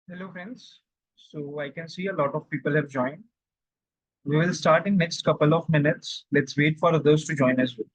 Hello friends. So I can see a lot of people have joined. We will start in next couple of minutes. Let's wait for others to join as well.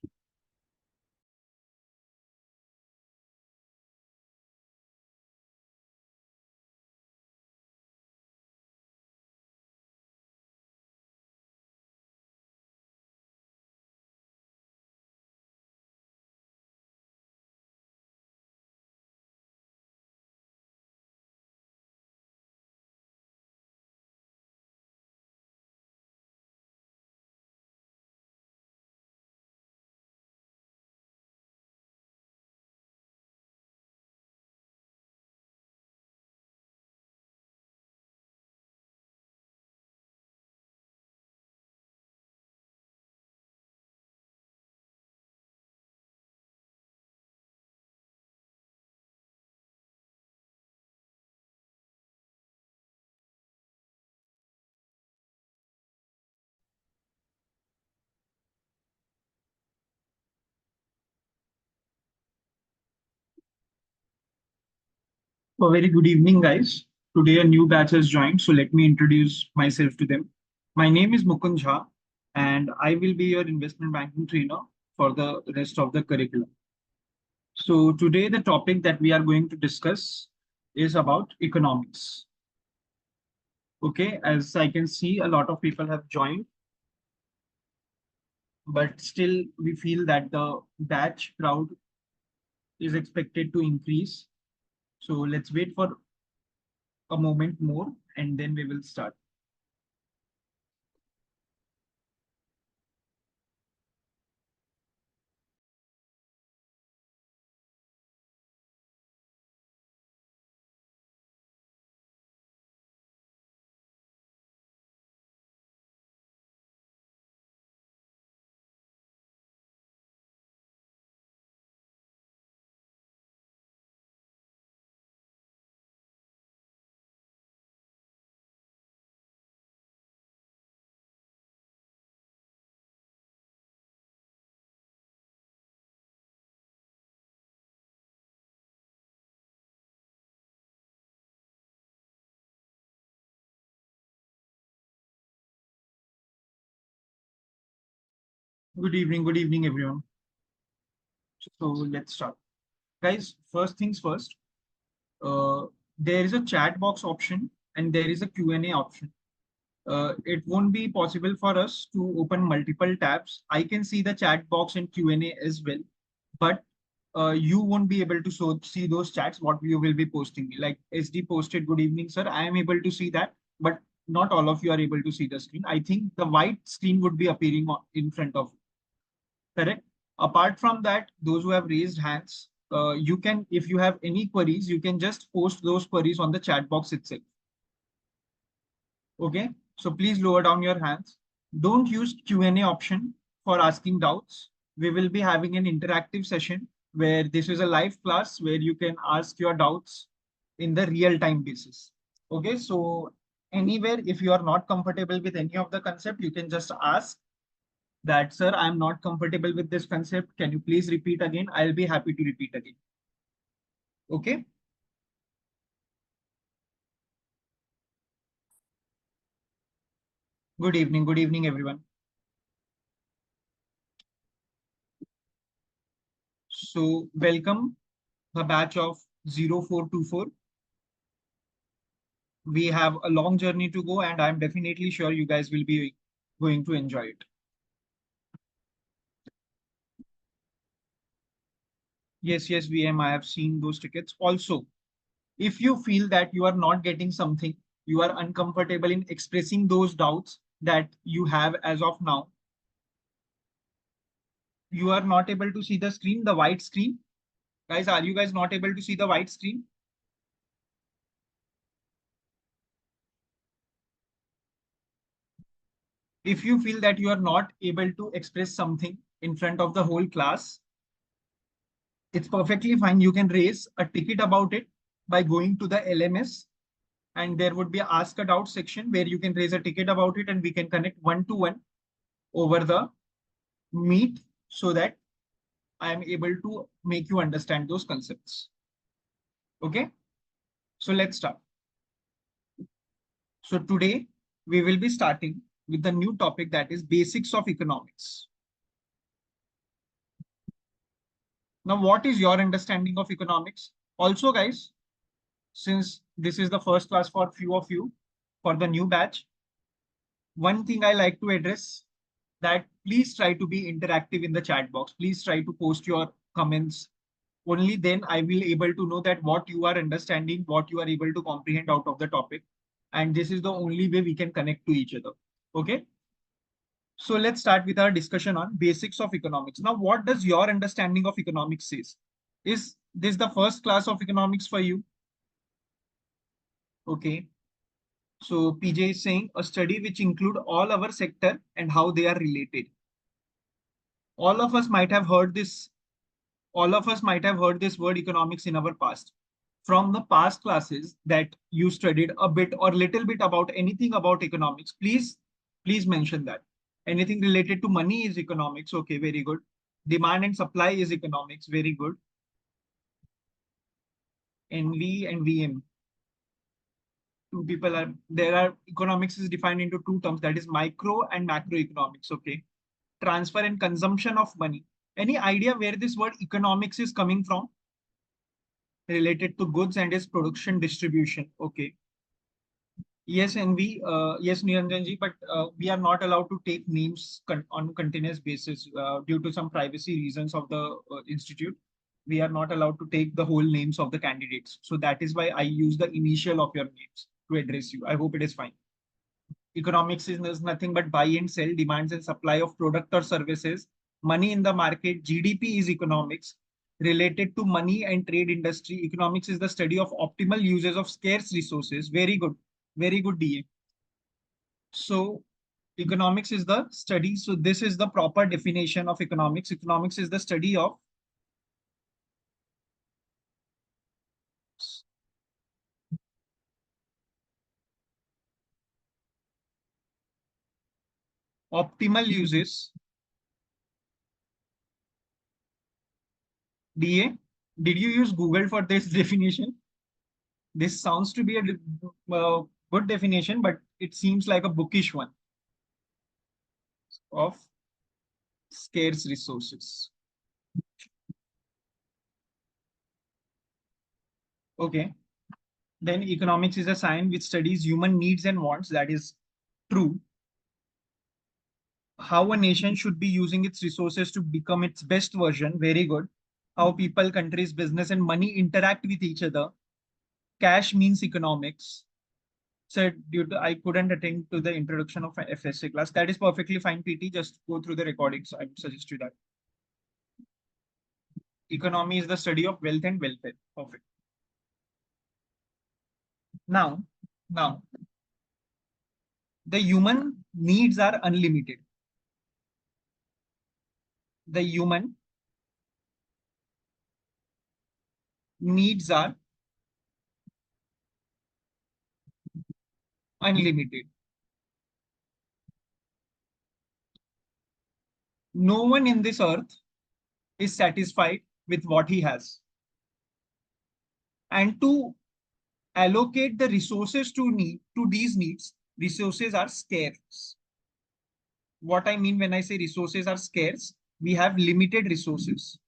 A very good evening, guys. Today a new batch has joined, so let me introduce myself to them. My name is Mukund Jha, and I will be your investment banking trainer for the rest of the curriculum. So today the topic that we are going to discuss is about economics. Okay, as I can see, a lot of people have joined, but still we feel that the batch crowd is expected to increase. So let's wait for a moment more and then we will start. Good evening, everyone. So let's start. Guys, first things first, uh, there is a chat box option and there is a Q&A option. It won't be possible for us to open multiple tabs. I can see the chat box and Q&A as well, but you won't be able to see those chats, what you will be posting. Like SD posted, good evening, sir. I am able to see that, but not all of you are able to see the screen. I think the white screen would be appearing in front of you. Correct. Apart from that, those who have raised hands, you can, if you have any queries, you can just post those queries on the chat box itself. Okay. So please lower down your hands. Don't use Q&A option for asking doubts. We will be having an interactive session where this is a live class where you can ask your doubts in the real time basis. Okay. So anywhere, if you are not comfortable with any of the concept, you can just ask that, sir, I'm not comfortable with this concept. Can you please repeat again? I'll be happy to repeat again. Okay. Good evening, everyone. So welcome the batch of 0424. We have a long journey to go and I'm definitely sure you guys will be going to enjoy it. Yes, VM, I have seen those tickets. Also, if you feel that you are not getting something, you are uncomfortable in expressing those doubts that you have as of now, you are not able to see the screen, the white screen. Guys, are you guys not able to see the white screen? If you feel that you are not able to express something in front of the whole class, it's perfectly fine. You can raise a ticket about it by going to the LMS, and there would be a ask a doubt section where you can raise a ticket about it and we can connect one to one over the meet so that I am able to make you understand those concepts. Okay, so let's start. So today we will be starting with the new topic, that is basics of economics. Now, what is your understanding of economics? Also, guys, since this is the first class for few of you for the new batch, one thing I like to address, that please try to be interactive in the chat box. Please try to post your comments. Only then I will able to know that what you are understanding, what you are able to comprehend out of the topic. And this is the only way we can connect to each other. Okay. So let's start with our discussion on basics of economics. Now, what does your understanding of economics says? Is this the first class of economics for you? Okay. So PJ is saying a study which include all our sector and how they are related. All of us might have heard this. All of us might have heard this word economics in our past. From the past classes that you studied a bit or little bit about anything about economics, please mention that. Anything related to money is economics. Okay, very good. Demand and supply is economics. Very good. NV and VM. Two people are there. Are economics is defined into two terms, that is micro and macroeconomics. Okay. Transfer and consumption of money. Any idea where this word economics is coming from? Related to goods and its production distribution. Okay. Yes, yes, Niranjanji, but we are not allowed to take names on continuous basis due to some privacy reasons of the institute. We are not allowed to take the whole names of the candidates. So that is why I use the initial of your names to address you. I hope it is fine. Economics is nothing but buy and sell, demands and supply of product or services, money in the market. GDP is economics. Related to money and trade industry, economics is the study of optimal uses of scarce resources. Very good. Very good, DA. So economics is the study. So this is the proper definition of economics. Economics is the study of optimal uses. DA, did you use Google for this definition? This sounds to be a good definition, but it seems like a bookish one of scarce resources. Okay. Then economics is a science which studies human needs and wants. That is true. How a nation should be using its resources to become its best version. Very good. How people, countries, business, and money interact with each other. Cash means economics. So due to I couldn't attend to the introduction of FSA class. That is perfectly fine, PT. Just go through the recordings. I would suggest you that. Economy is the study of wealth and welfare. Perfect. Now, now the human needs are unlimited. The human needs are unlimited. No one in this earth is satisfied with what he has. And to allocate the resources to these needs, resources are scarce. What I mean when I say resources are scarce, we have limited resources.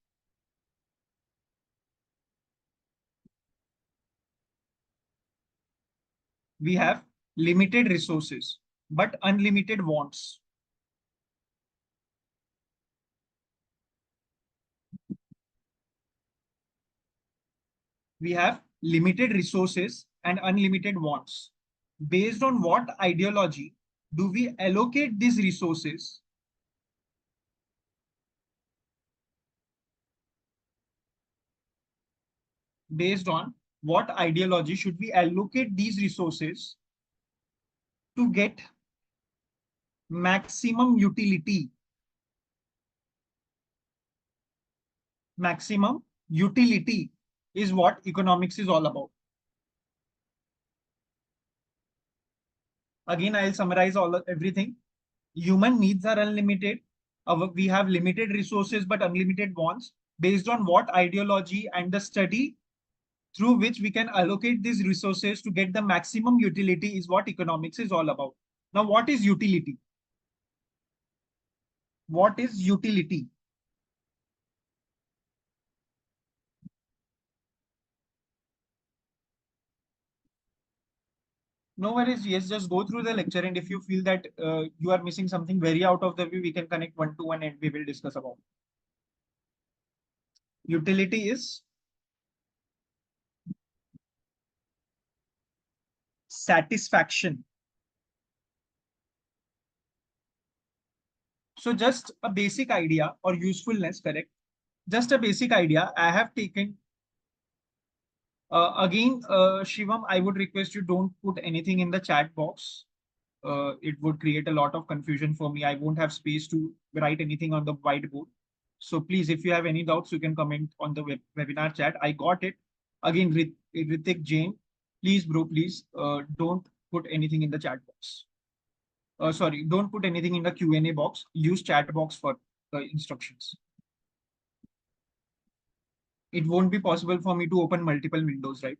We have limited resources, but unlimited wants. We have limited resources and unlimited wants. Based on what ideology do we allocate these resources? Based on what ideology should we allocate these resources to get maximum utility? Maximum utility is what economics is all about. Again, I'll summarize everything. Human needs are unlimited. We have limited resources but unlimited wants. Based on what ideology and the study through which we can allocate these resources to get the maximum utility is what economics is all about. Now, what is utility? What is utility? No worries. Yes, just go through the lecture. And if you feel that you are missing something very out of the way, we can connect one to one and we will discuss about it. Utility is satisfaction. So just a basic idea or usefulness, correct? Just a basic idea. I have taken again, Shivam, I would request you don't put anything in the chat box. It would create a lot of confusion for me. I won't have space to write anything on the whiteboard. So please, if you have any doubts, you can comment on the webinar chat. I got it. Again, Ritik Jain, please, bro, please don't put anything in the chat box. Sorry, don't put anything in the Q&A box. Use chat box for the instructions. It won't be possible for me to open multiple windows, right?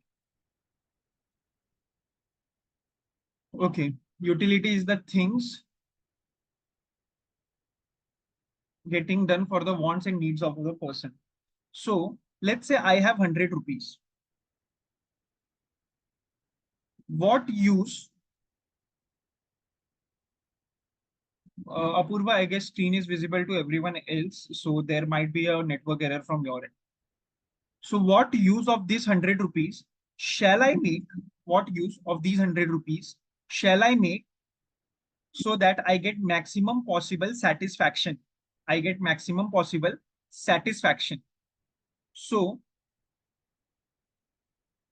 Okay. Utility is the things getting done for the wants and needs of the person. So let's say I have 100 rupees. What use, Apurva, I guess screen is visible to everyone else. So there might be a network error from your end. So what use of this 100 rupees shall I make? What use of these 100 rupees shall I make so that I get maximum possible satisfaction? I get maximum possible satisfaction. So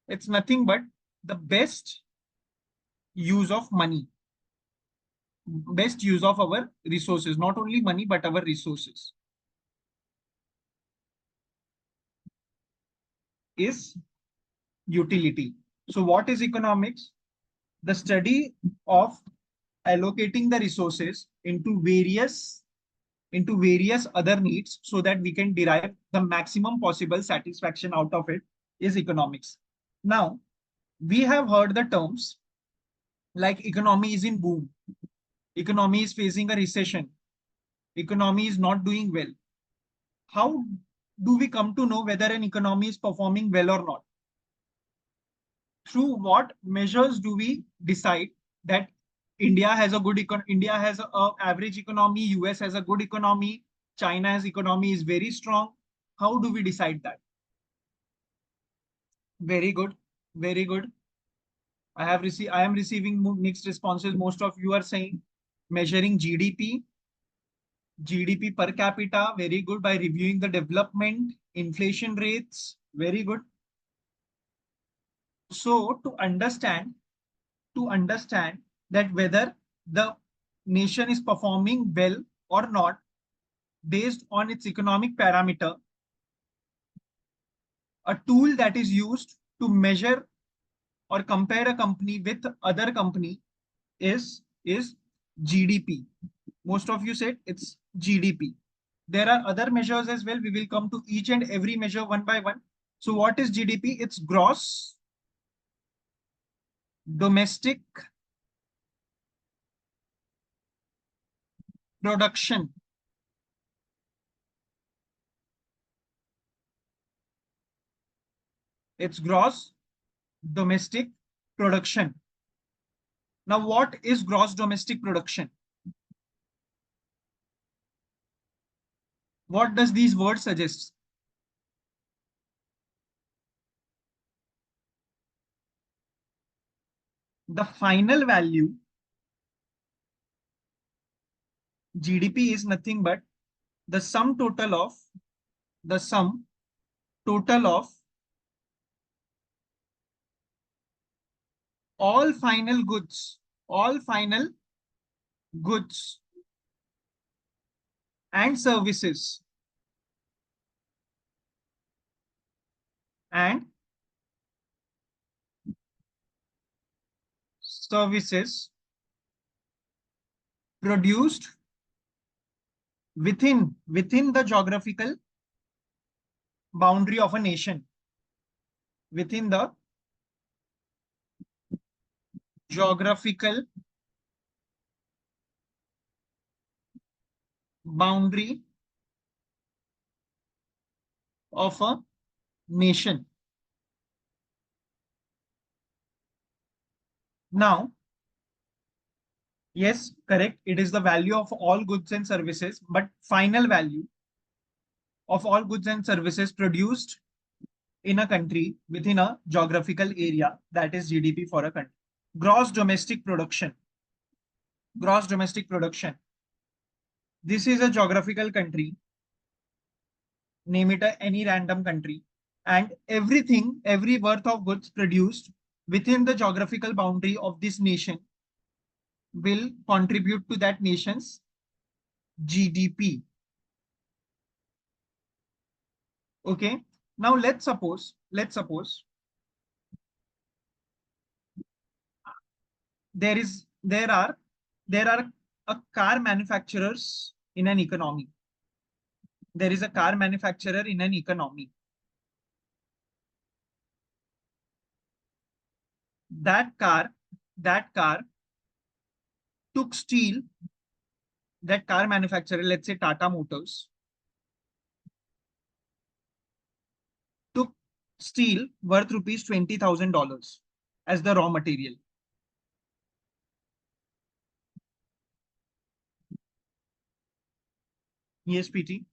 it's nothing but the best use of money, best use of our resources, not only money, but our resources is utility. So what is economics? The study of allocating the resources into various other needs so that we can derive the maximum possible satisfaction out of it is economics. Now, we have heard the terms like economy is in boom, economy is facing a recession, economy is not doing well. How do we come to know whether an economy is performing well or not? Through what measures do we decide that India has a average economy, US has a good economy, China's economy is very strong? How do we decide that? Very good, very good. I am receiving mixed responses. Most of you are saying measuring GDP per capita, very good, by reviewing the development, inflation rates, very good. So to understand that whether the nation is performing well or not based on its economic parameter, a tool that is used to measure or compare a company with other company is GDP. Most of you said it's GDP. There are other measures as well. We will come to each and every measure one by one. So what is GDP? It's gross domestic production. It's gross domestic production. Now, what is gross domestic production? What does these words suggest? The final value, GDP, is nothing but the sum total of all final goods, all final goods and and services produced within the geographical boundary of a nation. within the geographical boundary of a nation. Now, yes, correct. It is the value of all goods and services, but final value of all goods and services produced in a country within a geographical area, that is GDP for a country. Gross domestic production. Gross domestic production. This is a geographical country. Name it any random country. And everything, every worth of goods produced within the geographical boundary of this nation will contribute to that nation's GDP. Okay. Now let's suppose there are a car manufacturers in an economy. There is a car manufacturer in an economy. That car took steel. That car manufacturer, let's say Tata Motors, took steel worth rupees $20,000 as the raw material. Yes, PT.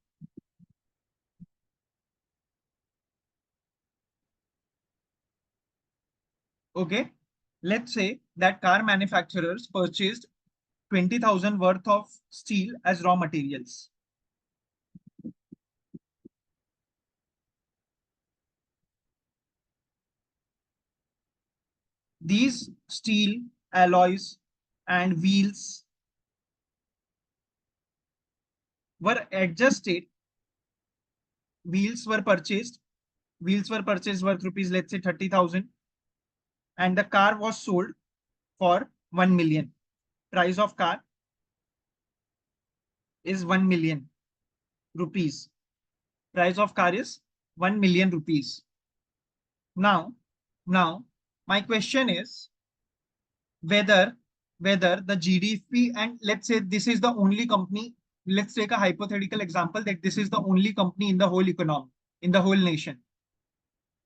Okay. Let's say that car manufacturers purchased 20,000 worth of steel as raw materials. These steel alloys and were adjusted. Wheels were purchased. Wheels were purchased worth rupees, let's say 30,000. And the car was sold for 1 million. Price of car is 1 million rupees. Price of car is 1 million rupees. Now, now my question is whether the GDP, and let's say this is the only company. Let's take a hypothetical example that this is the only company in the whole economy, in the whole nation.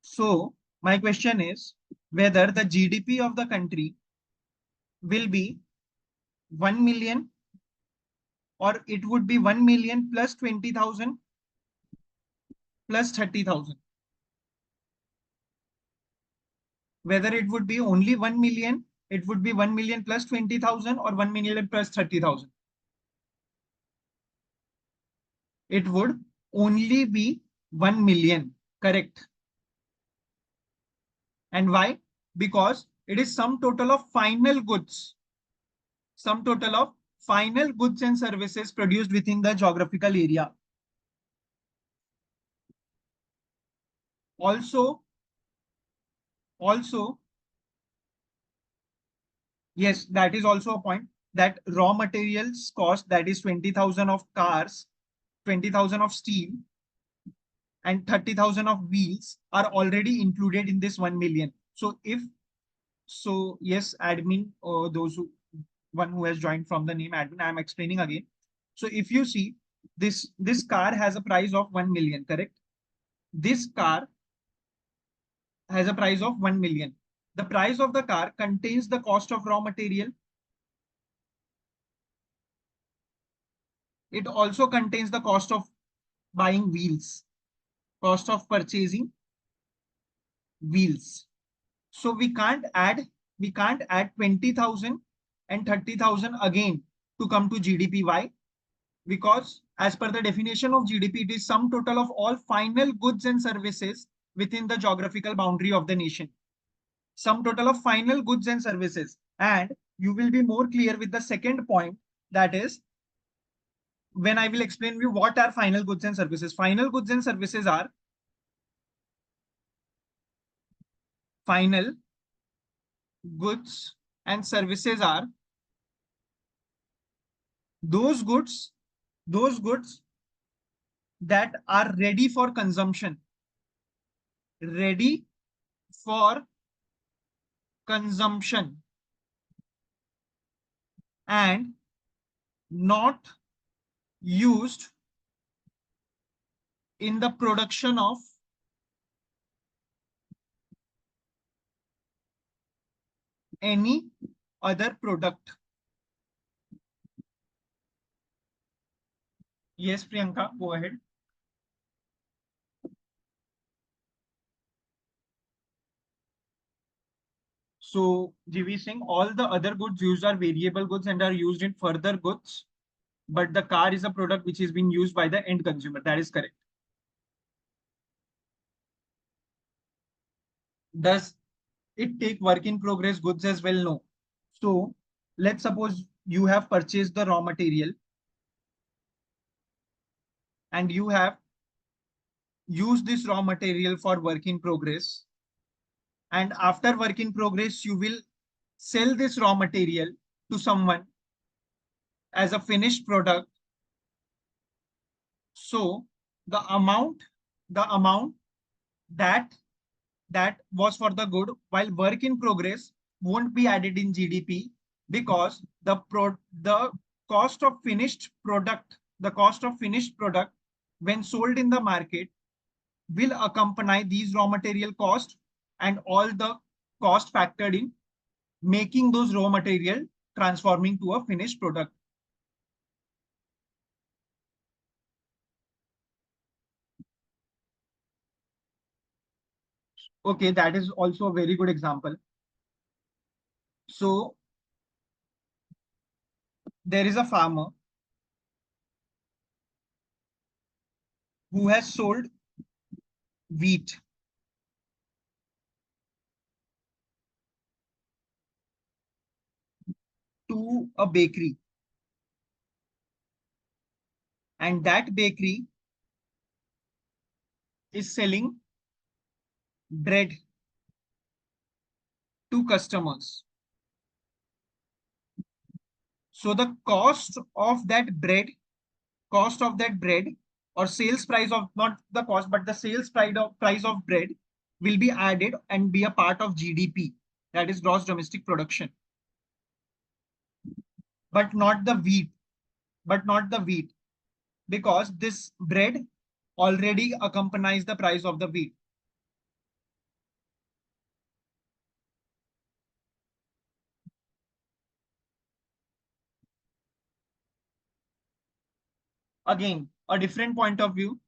So my question is whether the GDP of the country will be 1 million, or it would be 1 million plus 20,000 plus 30,000. Whether it would be only 1 million, it would be 1 million plus 20,000 or 1 million plus 30,000. It would only be 1 million. Correct. And why? Because it is sum total of final goods. Sum total of final goods and services produced within the geographical area. Also, yes, that is also a point, that raw materials cost, that is 20,000 of cars, 20,000 of steel, and 30,000 of wheels are already included in this 1 million. So yes, admin, one who has joined from the name admin, I am explaining again. So if you see this car has a price of 1 million, correct? This car has a price of 1 million. The price of the car contains the cost of raw material. It also contains the cost of buying wheels, cost of purchasing wheels. So we can't add 20,000 and 30,000 again to come to GDP. Why? Because as per the definition of GDP, it is sum total of all final goods and services within the geographical boundary of the nation. Sum total of final goods and services. And you will be more clear with the second point, that is when I will explain you what are final goods and services. Final goods and services are final goods and services are those goods those goods that are ready for consumption, ready for consumption and not used in the production of any other product. Yes, Priyanka, go ahead. So, GV Singh, all the other goods used are variable goods and are used in further goods, but the car is a product which is being used by the end consumer. That is correct. Does it take work in progress goods as well? No. So, let's suppose you have purchased the raw material and you have used this raw material for work in progress. And after work in progress, you will sell this raw material to someone as a finished product. So the amount that that was for the good while work in progress won't be added in GDP because the cost of finished product, the cost of finished product when sold in the market will accompany these raw material cost and all the cost factored in making those raw material transforming to a finished product. Okay, that is also a very good example. So there is a farmer who has sold wheat to a bakery, and that bakery is selling bread to customers. So the cost of that bread or sales price of not the cost, but the sales price of bread will be added and be a part of GDP, that is gross domestic production, but not the wheat, but not the wheat, because this bread already accompanies the price of the wheat. Again, a different point of view.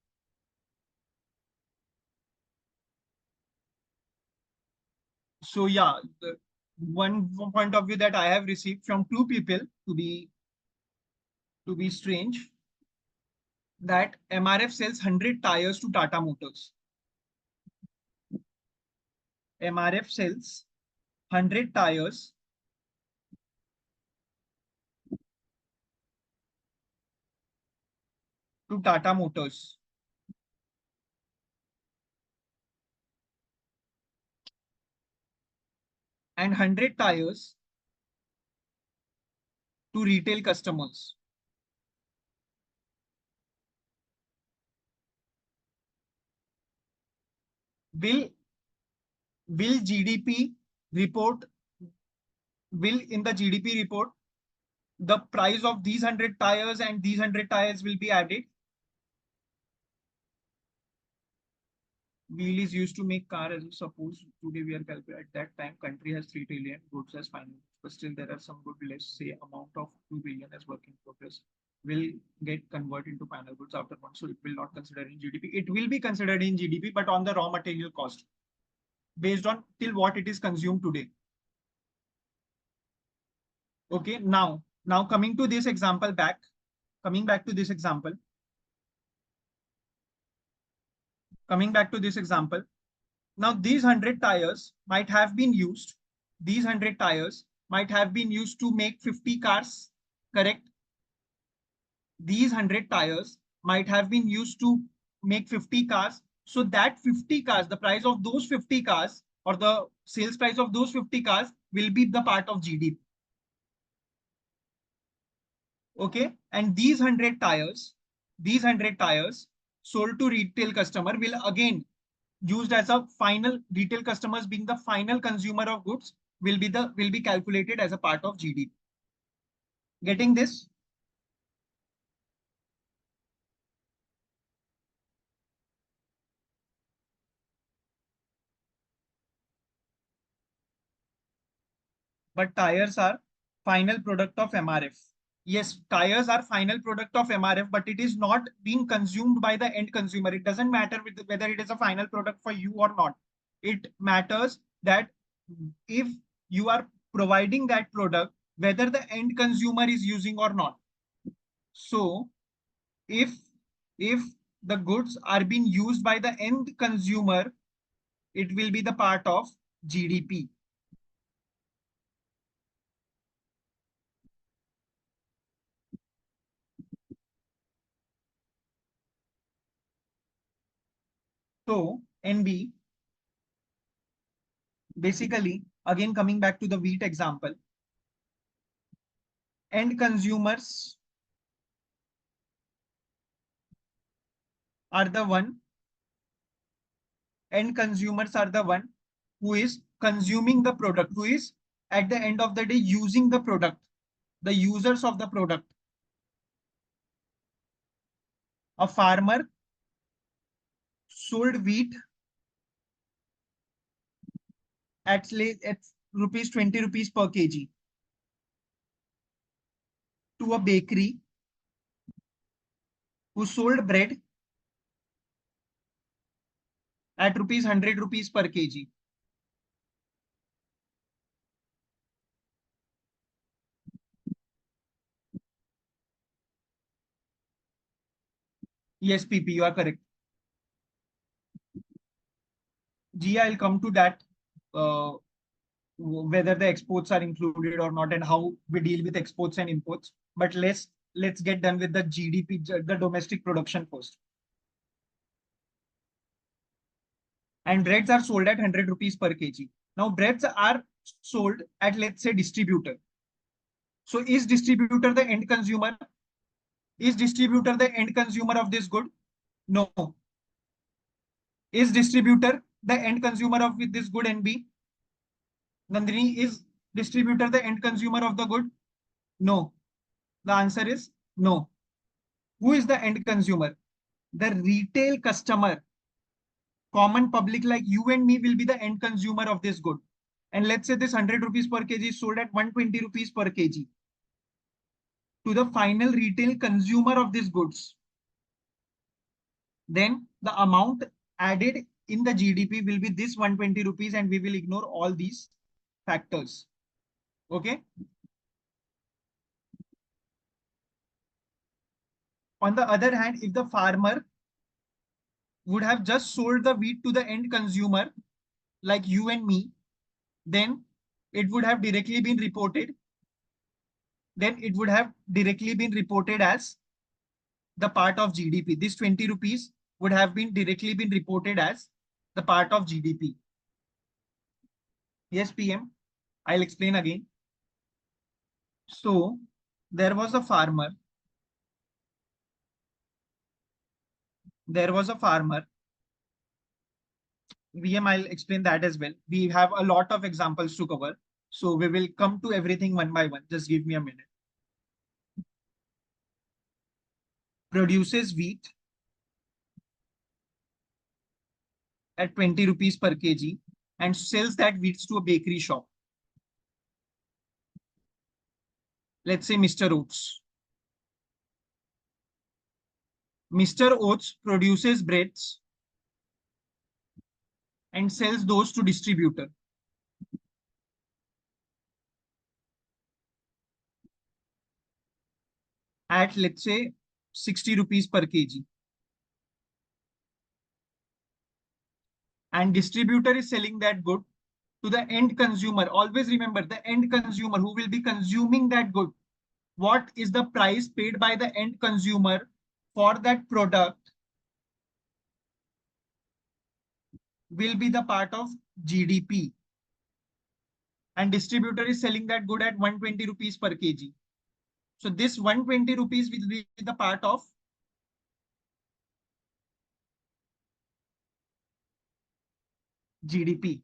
So yeah, the one point of view that I have received from two people to be strange, that MRF sells 100 tires to Tata Motors. MRF sells 100 tires to Tata Motors and 100 tires to retail customers. Will will GDP report will in the GDP report the price of these 100 tires and these 100 tires will be added? Wheel is used to make car, as suppose today we are calculating at that time country has 3 trillion goods as final, but still there are some good, let's say amount of 2 billion as work in progress will get converted into final goods after one. So it will not consider in GDP. It will be considered in GDP, but on the raw material cost based on till what it is consumed today. Okay, now coming back to this example, coming back to this example. Now, these 100 tires might have been used. These 100 tires might have been used to make 50 cars, correct? These 100 tires might have been used to make 50 cars. So that 50 cars, the price of those 50 cars or the sales price of those 50 cars will be the part of GDP. Okay. And these 100 tires sold to retail customer will again used as a final retail customers being the final consumer of goods will be calculated as a part of GDP. Getting this? But tires are final product of MRF. Yes, tires are final product of MRF, but it is not being consumed by the end consumer. It doesn't matter whether it is a final product for you or not. It matters that if you are providing that product, whether the end consumer is using or not. So if if the goods are being used by the end consumer, it will be the part of GDP. So NB, basically, again coming back to the wheat example, end consumers are the one, end consumers are the one who is consuming the product, who is at the end of the day using the product, the users of the product. A farmer sold wheat at rupees 20 rupees per kg to a bakery who sold bread at rupees 100 rupees per kg. Yes, PP, you are correct. G, I'll come to that, whether the exports are included or not and how we deal with exports and imports. But let's get done with the GDP, the domestic production first. And breads are sold at 100 rupees per kg. Now breads are sold at, let's say, distributor. So is distributor the end consumer? Is distributor the end consumer of this good? No. Is distributor the end consumer of this good, NB? Nandini, is distributor the end consumer of the good? No. The answer is no. Who is the end consumer? The retail customer, common public like you and me will be the end consumer of this good. And let's say this 100 rupees per kg is sold at 120 rupees per kg to the final retail consumer of these goods. Then the amount added in the GDP will be this 120 rupees and we will ignore all these factors. Okay. On the other hand, if the farmer would have just sold the wheat to the end consumer, like you and me, then it would have directly been reported. Then it would have directly been reported as the part of GDP. This 20 rupees would have been directly been reported as the part of GDP. Yes, PM. I'll explain again. So there was a farmer. There was a farmer. VM, I'll explain that as well. We have a lot of examples to cover. So we will come to everything one by one. Just give me a minute. Produces wheat at 20 rupees per kg and sells that wheat to a bakery shop. Let's say Mr. Oats. Mr. Oats produces breads and sells those to distributor. At, let's say, 60 rupees per kg. And distributor is selling that good to the end consumer. Always remember the end consumer who will be consuming that good. What is the price paid by the end consumer for that product will be the part of GDP. And distributor is selling that good at 120 rupees per kg. So this 120 rupees will be the part of . GDP.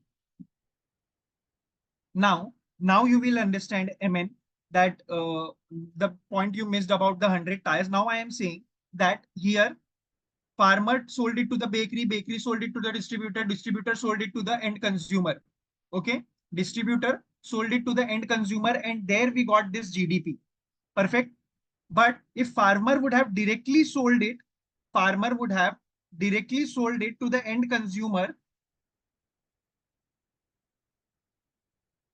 Now you will understand, MN, that the point you missed about the 100 tires. Now I am saying that here farmer sold it to the bakery, bakery sold it to the distributor, distributor sold it to the end consumer. Okay, distributor sold it to the end consumer, and there we got this GDP. Perfect. But if farmer would have directly sold it, farmer would have directly sold it to the end consumer.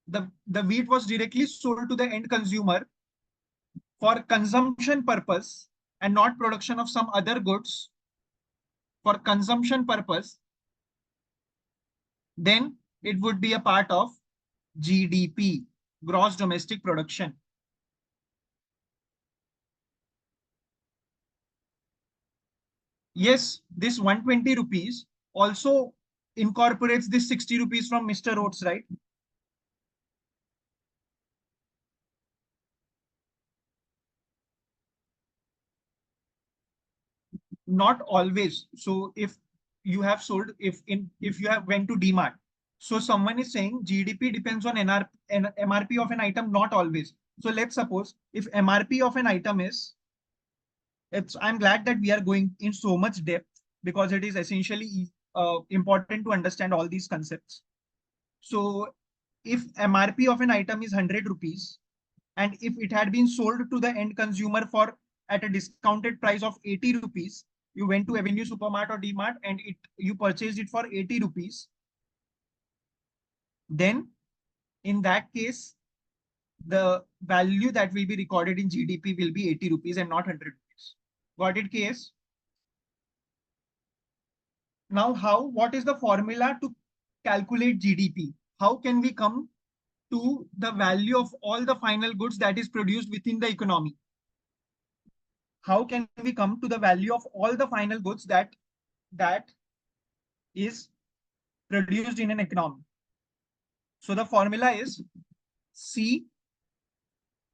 The wheat was directly sold to the end consumer for consumption purpose and not production of some other goods, for consumption purpose, then it would be a part of GDP, gross domestic production. Yes, this 120 rupees also incorporates this 60 rupees from Mr. Oats, right? Not always. So if you have sold, if you have went to DMart, so someone is saying GDP depends on MRP of an item, not always. So let's suppose if MRP of an item is, I'm glad that we are going in so much depth because it is essentially important to understand all these concepts. So if MRP of an item is 100 rupees, and if it had been sold to the end consumer for at a discounted price of 80 rupees, you went to Avenue Supermart or DMart and you purchased it for 80 rupees, then in that case, the value that will be recorded in GDP will be 80 rupees and not 100 rupees. Got it, case? Now, what is the formula to calculate GDP? How can we come to the value of all the final goods that is produced within the economy? How can we come to the value of all the final goods that is produced in an economy? So the formula is C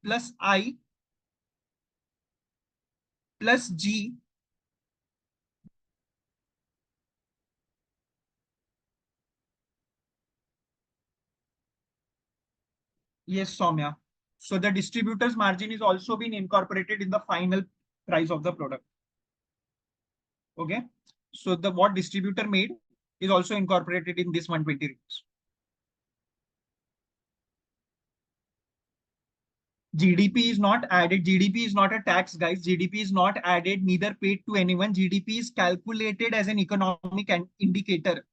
plus I plus G yes, Soumya. So the distributor's margin is also being incorporated in the final price of the product. Okay. So the what distributor made is also incorporated in this 120 rupees. GDP is not added. GDP is not a tax, guys. GDP is not added, neither paid to anyone. GDP is calculated as an economic indicator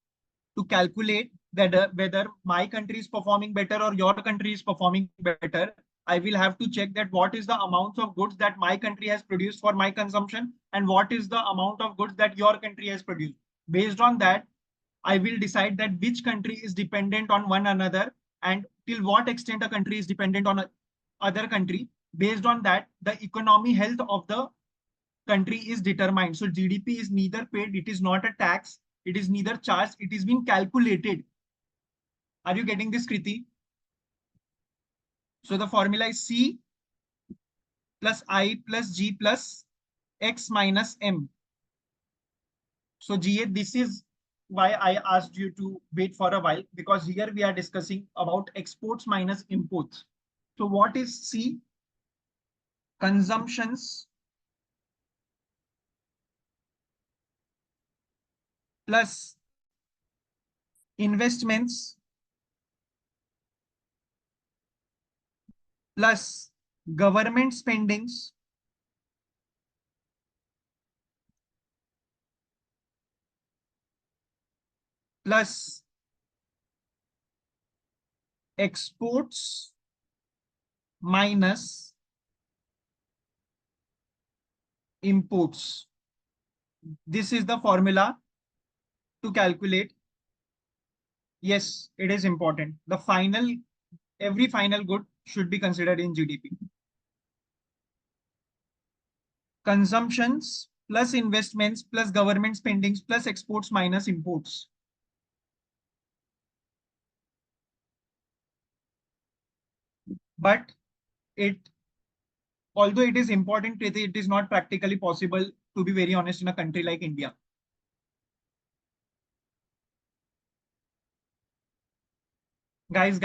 to calculate that whether my country is performing better or your country is performing better. I will have to check that what is the amount of goods that my country has produced for my consumption and what is the amount of goods that your country has produced. Based on that, I will decide that which country is dependent on one another and till what extent a country is dependent on a other country. Based on that, the economy health of the country is determined. So GDP is neither paid, it is not a tax, it is neither charged, it is being calculated. Are you getting this, Kriti? So the formula is C plus I plus G plus X minus M. So GA, this is why I asked you to wait for a while, because here we are discussing about exports minus imports. So what is C? Consumptions plus investments plus government spendings plus exports minus imports. This is the formula to calculate. Yes, it is important. Every final good should be considered in GDP. Consumptions plus investments plus government spendings plus exports minus imports. But it, although it is important, it is not practically possible, to be very honest, in a country like India. Guys,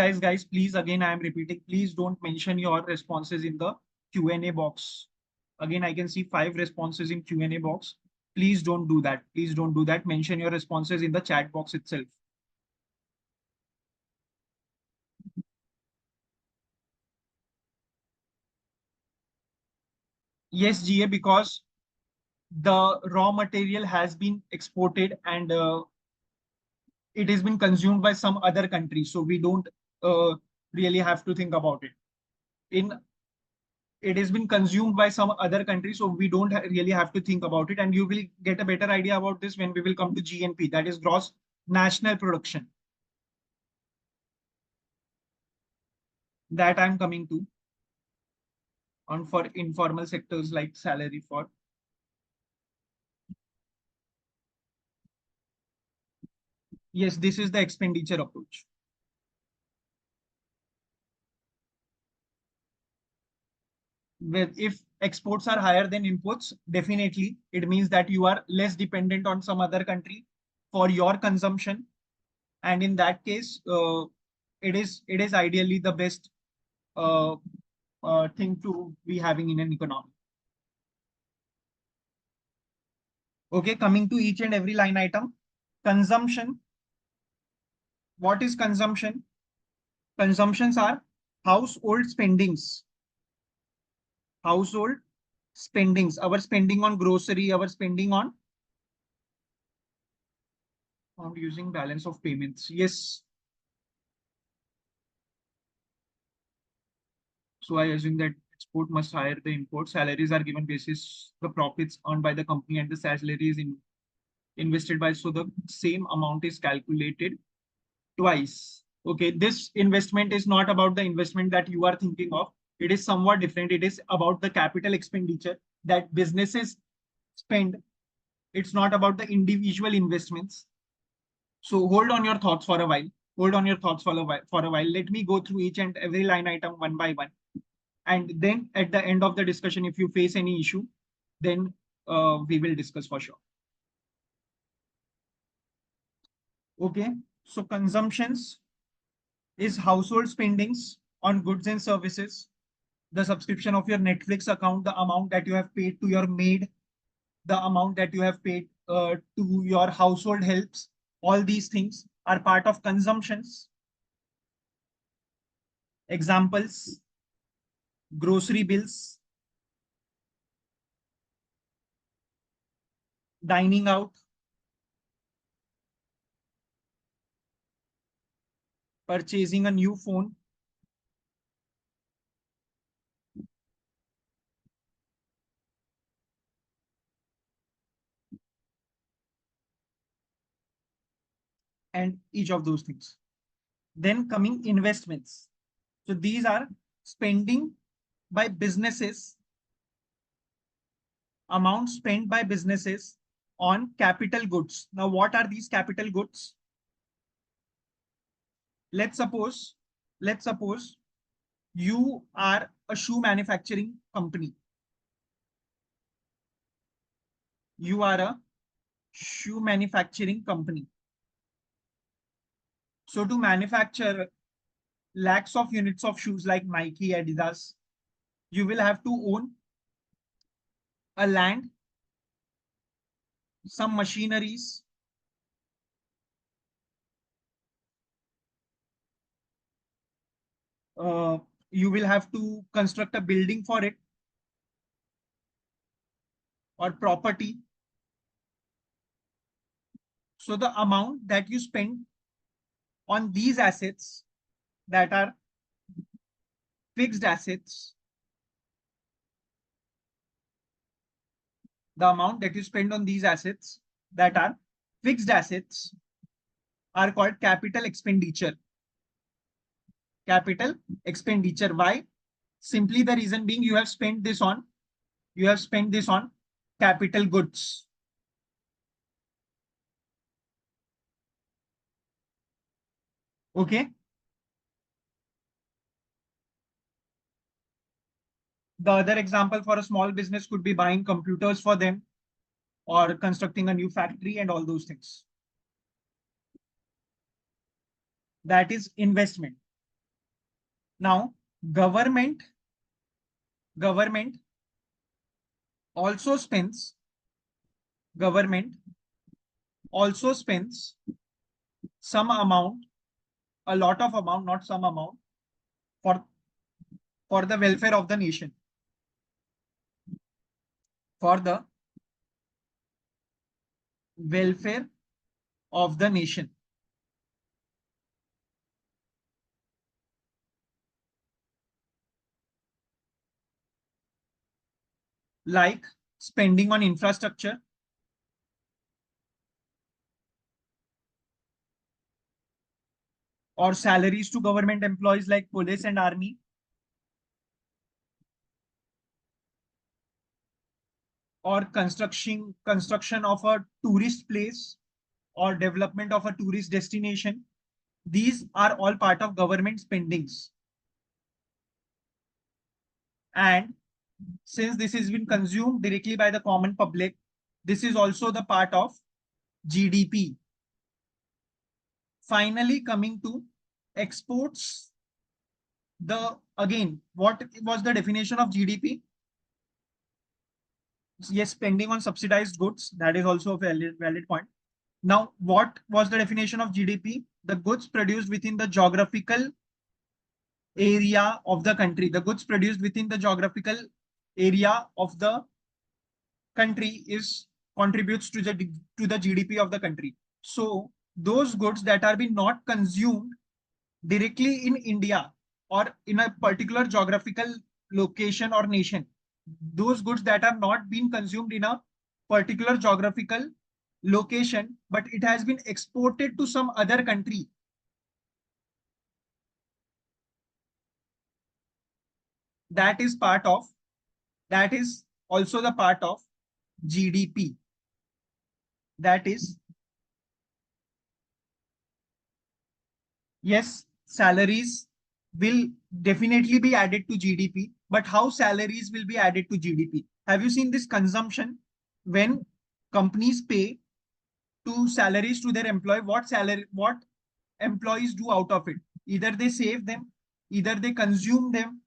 please, again, I am repeating, please don't mention your responses in the Q&A box. Again, I can see 5 responses in Q&A box. Please don't do that. Please don't do that. Mention your responses in the chat box itself. Yes, GA, because the raw material has been exported and it has been consumed by some other country. So we don't really have to think about it. In it has been consumed by some other country, so we don't really have to think about it. And you will get a better idea about this when we will come to GNP, that is gross national production. That I'm coming to on for informal sectors like salary for. Yes, this is the expenditure approach. If exports are higher than imports, definitely it means that you are less dependent on some other country for your consumption. And in that case, it is ideally the best uh, thing to be having in an economy. Okay, coming to each and every line item. Consumption. What is consumption? Consumptions are household spendings. Household spendings. Our spending on grocery, our spending on using balance of payments. Yes. So I assume that export must hire the import. Salaries are given basis the profits earned by the company and the salary is invested by. So the same amount is calculated twice. Okay, this investment is not about the investment that you are thinking of. It is somewhat different. It is about the capital expenditure that businesses spend. It's not about the individual investments. So hold on your thoughts for a while. Hold on your thoughts for a while. Let me go through each and every line item one by one. And then at the end of the discussion, if you face any issue, then we will discuss for sure. Okay. So consumptions is household spendings on goods and services, the subscription of your Netflix account, the amount that you have paid to your maid, the amount that you have paid to your household helps. All these things are part of consumptions. Examples: grocery bills, dining out, purchasing a new phone, and each of those things. Then coming investments. So these are spending by businesses, amount spent by businesses on capital goods. Now, what are these capital goods? Let's suppose, let's suppose you are a shoe manufacturing company. You are a shoe manufacturing company. So to manufacture lakhs of units of shoes like Nike, Adidas, you will have to own a land, some machineries, uh, you will have to construct a building for it or property. So the amount that you spend on these assets that are fixed assets, the amount that you spend on these assets that are fixed assets are called capital expenditure. Capital expenditure. Why? Simply the reason being you have spent this on capital goods. Okay. The other example for a small business could be buying computers for them or constructing a new factory and all those things. that is investment. Now, government government also spends government also spends some amount, a lot of amount, not some amount, for the welfare of the nation, for the welfare of the nation, like spending on infrastructure, or salaries to government employees like police and army, or construction of a tourist place, or development of a tourist destination. These are all part of government spendings. And since this has been consumed directly by the common public, this is also the part of GDP. Finally, coming to exports, what was the definition of GDP? Yes, spending on subsidized goods. That is also a valid point. Now, what was the definition of GDP? The goods produced within the geographical area of the country. The goods produced within the geographical area of the country is contributes to the GDP of the country. So those goods that are being not consumed directly in India or in a particular geographical location or nation, those goods that are not being consumed in a particular geographical location, but it has been exported to some other country, that is part of, that is also the part of GDP. That is, yes, salaries will definitely be added to GDP, but how salaries will be added to GDP? Have you seen this consumption? When companies pay to salaries to their employee, what employees do out of it? Either they save them, either they consume them,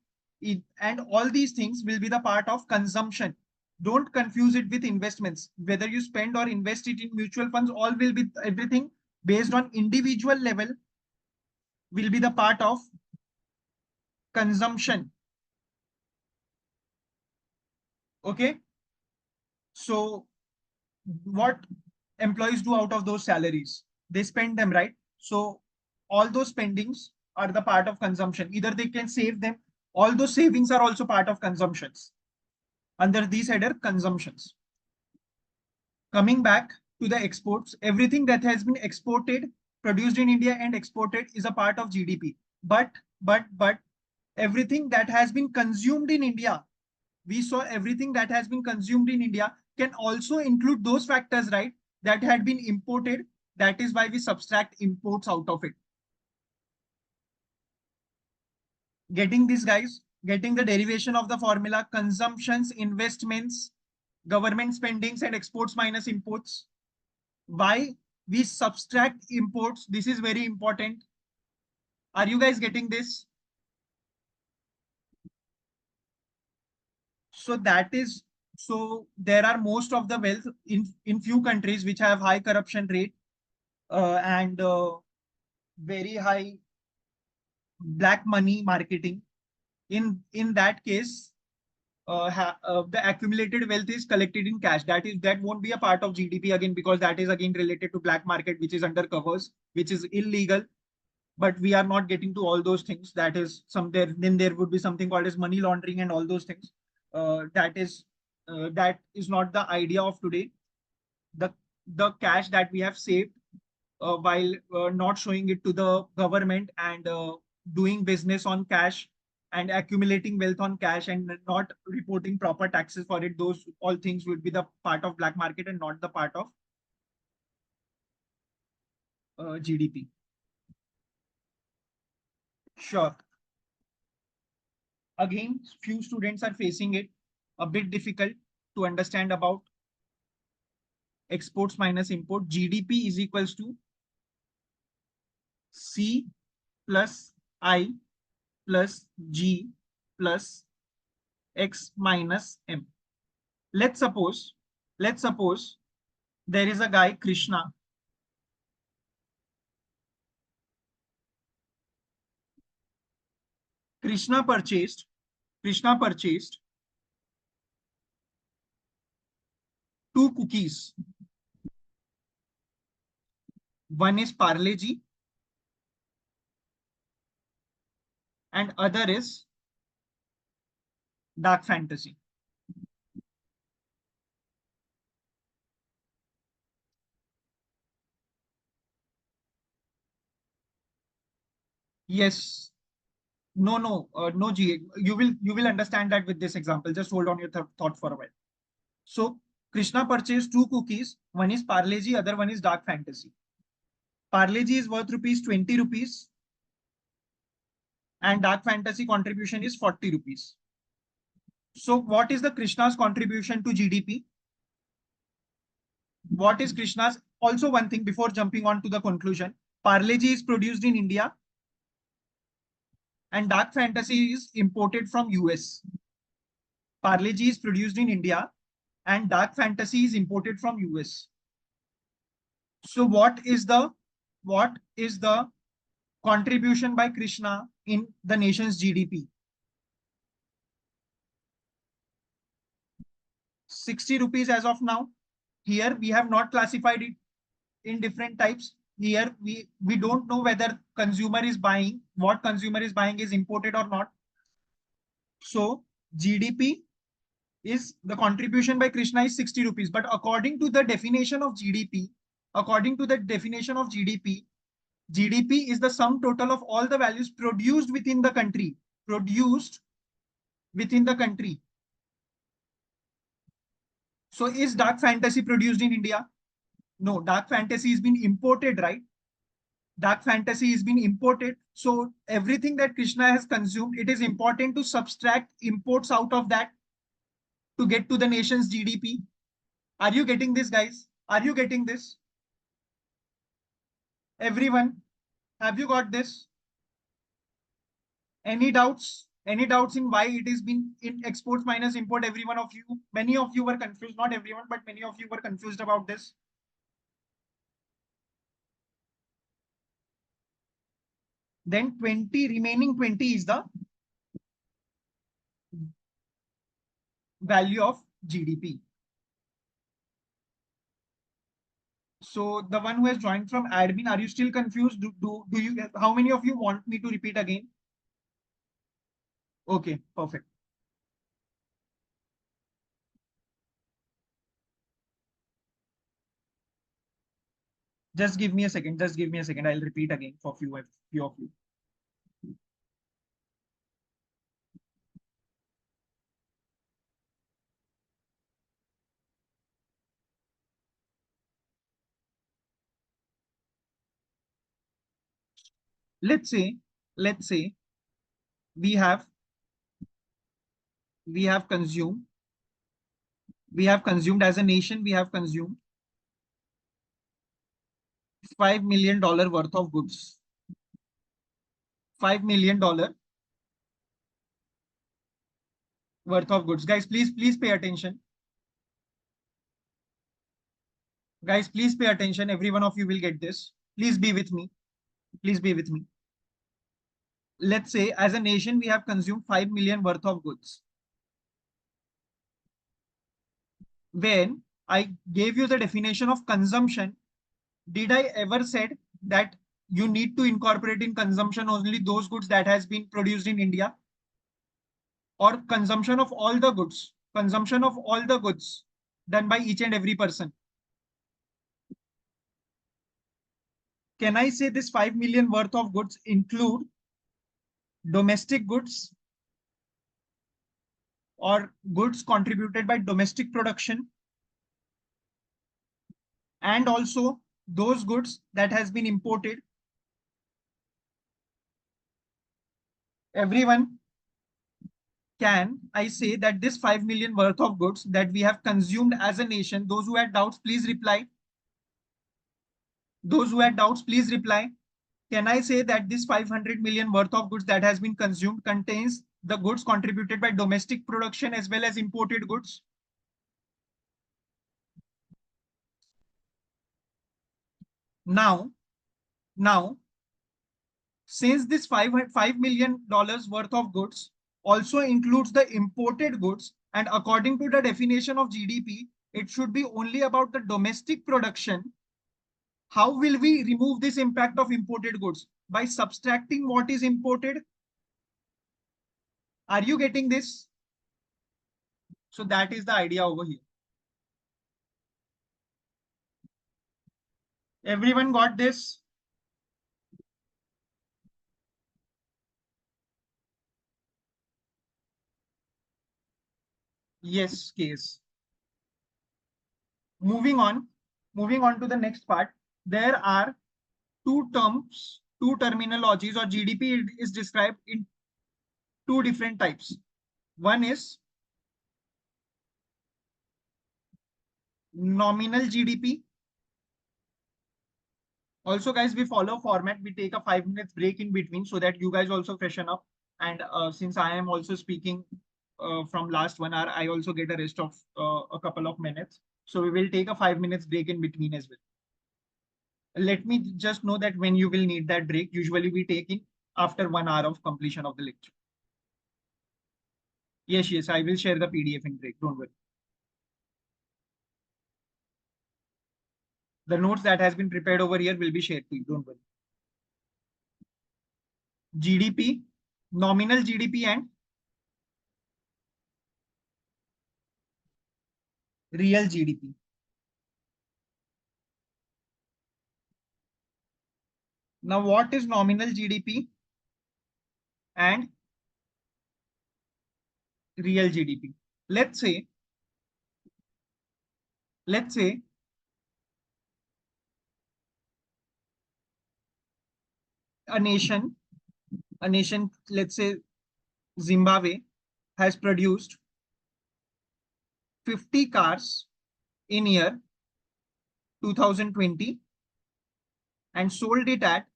and all these things will be the part of consumption. Don't confuse it with investments. Whether you spend or invest it in mutual funds, all will be, everything based on individual level will be the part of consumption. Okay. So what employees do out of those salaries? They spend them, right? So all those spendings are the part of consumption. Either they can save them. All those savings are also part of consumptions. Under these header, consumptions. Coming back to the exports, everything that has been exported, produced in India and exported is a part of GDP. But everything that has been consumed in India, we saw everything that has been consumed in India can also include those factors, right? That had been imported. That is why we subtract imports out of it. Getting this, guys? Getting the derivation of the formula: consumptions, investments, government spendings, and exports minus imports. Why we subtract imports? This is very important. Are you guys getting this? So that is, so there are most of the wealth in few countries which have high corruption rate, and very high black money marketing. In that case, the accumulated wealth is collected in cash. That won't be a part of GDP again, because that is again related to black market, which is under covers, which is illegal. But we are not getting to all those things. That is some there. Then there would be something called as money laundering and all those things. That is not the idea of today. The cash that we have saved, while not showing it to the government, and doing business on cash and accumulating wealth on cash and not reporting proper taxes for it, those all things would be the part of black market and not the part of GDP. Sure. Again, few students are facing it a bit difficult to understand about exports minus import. GDP is equals to C plus I plus G plus X minus M. Let's suppose, let's suppose there is a guy, Krishna. Krishna purchased, Krishna purchased 2 cookies. One is Parle G and other is Dark Fantasy. Yes. No, no, no, G. You will understand that with this example. Just hold on your thought for a while. So Krishna purchased 2 cookies. One is Parle G, other one is Dark Fantasy. Parle G is worth rupees 20 rupees and Dark Fantasy contribution is 40 rupees. So what is the Krishna's contribution to GDP? What is Krishna's? Also one thing before jumping on to the conclusion, Parle G is produced in India and Dark Fantasy is imported from US. Parle G is produced in India and Dark Fantasy is imported from US. So what is the contribution by Krishna in the nation's GDP? 60 rupees as of now. Here we have not classified it in different types. Here we don't know whether consumer is buying, what consumer is buying is imported or not. So GDP is the contribution by Krishna is 60 rupees. But according to the definition of GDP, according to the definition of GDP, GDP is the sum total of all the values produced within the country. Produced within the country. So is Dark Fantasy produced in India? No, Dark Fantasy is being imported, right? Dark Fantasy is being imported. So everything that Krishna has consumed, it is important to subtract imports out of that to get to the nation's GDP. Are you getting this, guys? Are you getting this? Everyone, have you got this? Any doubts? Any doubts in why it is been in exports minus import? Every one of you, many of you were confused. Not everyone, but many of you were confused about this. Then 20, remaining 20 is the value of GDP. So the one who has joined from admin, are you still confused? Do you, how many of you want me to repeat again? Okay, perfect. Just give me a second. Just give me a second. I'll repeat again for few of you. Let's say, let's say we have we have consumed we have consumed as a nation, we have consumed $5 million worth of goods. $5 million worth of goods. Guys, please pay attention. Guys, please pay attention. Every one of you will get this. Please be with me. Please be with me. Let's say as a nation, we have consumed 5 million worth of goods. When I gave you the definition of consumption, did I ever said that you need to incorporate in consumption only those goods that has been produced in India, or consumption of all the goods done by each and every person? Can I say this 5 million worth of goods include domestic goods or goods contributed by domestic production, and also those goods that has been imported? Everyone, can I say that this 5 million worth of goods that we have consumed as a nation? Those who had doubts, please reply. Those who had doubts, please reply. can I say that this 500 million worth of goods that has been consumed contains the goods contributed by domestic production as well as imported goods? Now, now, since this $5 million worth of goods also includes the imported goods, and according to the definition of GDP, it should be only about the domestic production. How will we remove this impact of imported goods? By subtracting what is imported. Are you getting this? So that is the idea over here. Everyone got this? Yes, case. Moving on, moving on to the next part. There are two terms, two terminologies, or GDP is described in two different types. One is nominal GDP. Also, guys, we follow format. We take a 5 minutes break in between so that you guys also freshen up. And since I am also speaking from last 1 hour, I also get a rest of a couple of minutes. So we will take a 5 minutes break in between as well. Let me just know that when you will need that break. Usually we take it after 1 hour of completion of the lecture. Yes, yes, I will share the PDF in break. Don't worry. The notes that has been prepared over here will be shared to you. Don't worry. GDP, nominal GDP and real GDP. Now, what is nominal GDP and real GDP? Let's say, let's say a nation, let's say Zimbabwe, has produced 50 cars in year 2020 and sold it at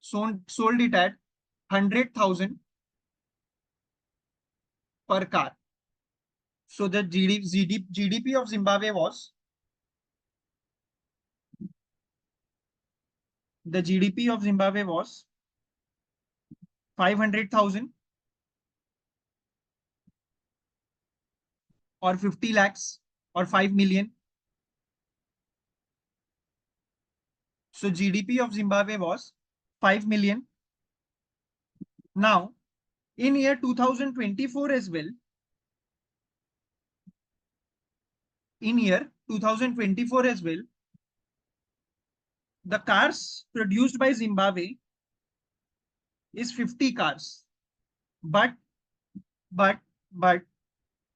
100,000 per car. So the GDP of Zimbabwe was, the GDP of Zimbabwe was 500,000 or 50 lakhs or 5 million. So GDP of Zimbabwe was 5 million. Now, in year 2024 as well, in year 2024 as well, the cars produced by Zimbabwe is 50 cars. But but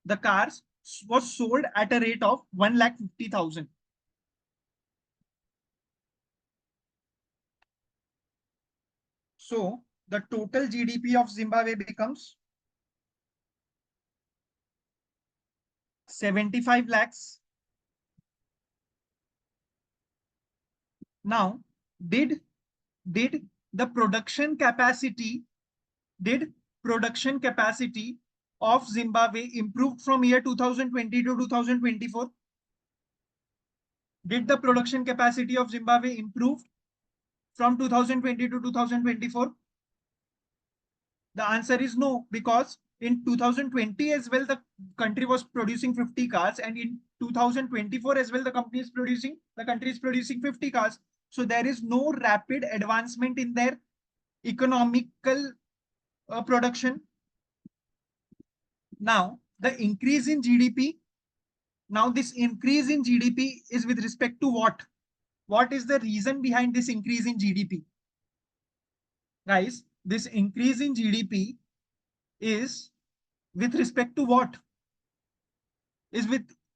the cars was sold at a rate of 1,50,000. So the total GDP of Zimbabwe becomes 75 lakhs. Now, did the production capacity, did production capacity of Zimbabwe improved from year 2020 to 2024? Did the production capacity of Zimbabwe improve from 2020 to 2024? The answer is no, because in 2020 as well, the country was producing 50 cars, and in 2024 as well, the country is producing 50 cars. So there is no rapid advancement in their economical production. Now, the increase in GDP, now this increase in GDP is with respect to what? What is the reason behind this increase in GDP? Guys, this increase in GDP is with respect to what? Is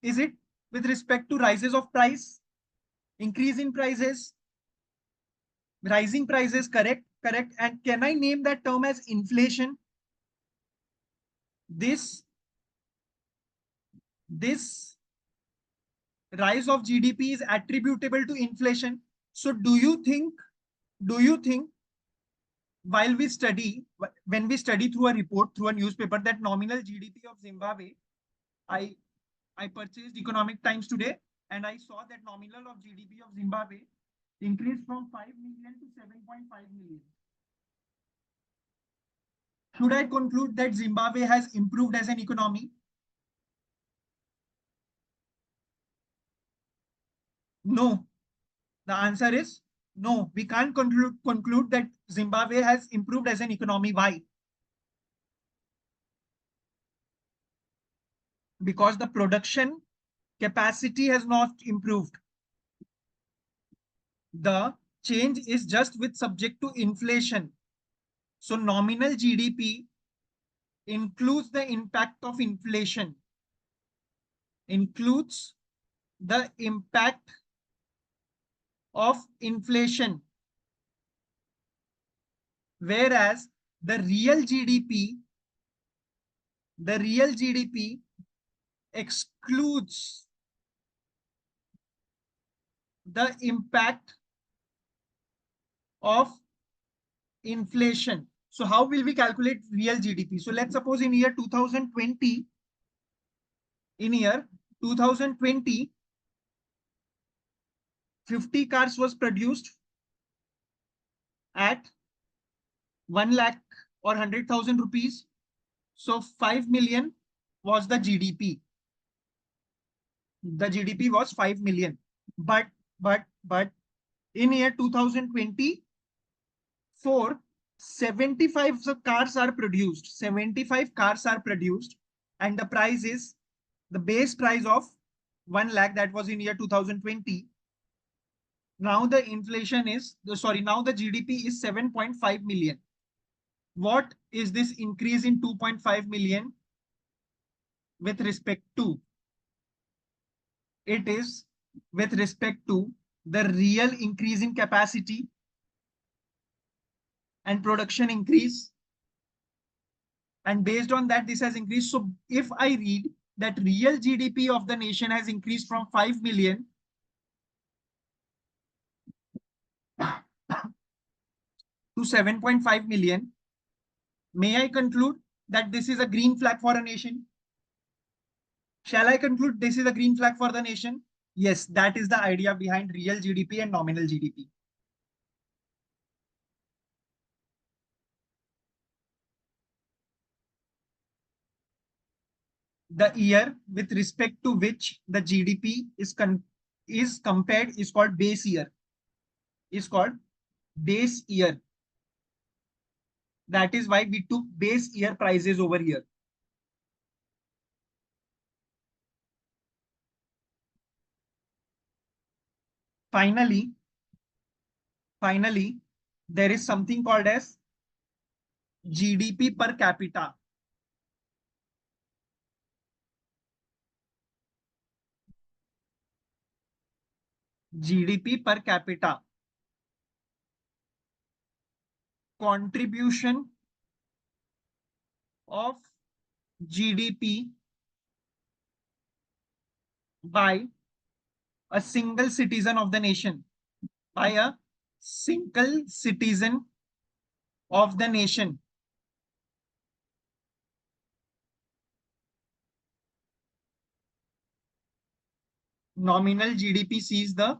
it with respect to rises of price, increase in prices, rising prices? Correct. And can I name that term as inflation? This rise of GDP is attributable to inflation. So do you think while we study, when we study through a report, through a newspaper, that nominal GDP of Zimbabwe, I I purchased Economic Times today, and I saw that nominal of GDP of Zimbabwe increased from 5 million to 7.5 million. Should I conclude that Zimbabwe has improved as an economy? No. The answer is no. We can't conclude that Zimbabwe has improved as an economy. Why? Because the production capacity has not improved. The change is just with subject to inflation. So nominal GDP includes the impact of inflation, includes the impact of inflation, whereas the real GDP, excludes the impact of inflation. So how will we calculate real GDP? So let's suppose in year 2020, 50 cars was produced at 1 lakh or 100,000 rupees. So 5 million was the GDP. The GDP was 5 million. But in year 2024, 75 cars are produced. 75 cars are produced, and the price is the base price of 1 lakh. That was in year 2020. Now the inflation is now the GDP is 7.5 million. What is this increase in 2.5 million with respect to? It is with respect to the real increase in capacity and production increase. And based on that, this has increased. So if I read that real GDP of the nation has increased from 5 million to 7.5 million, may I conclude that this is a green flag for a nation? Shall I conclude this is a green flag for the nation? Yes, that is the idea behind real GDP and nominal GDP. The year with respect to which the GDP is compared is called base year. Is called base year. That is why we took base year prices over here. Finally, there is something called as GDP per capita. GDP per capita. Contribution of GDP by a single citizen of the nation. By a single citizen of the nation. Nominal GDP sees the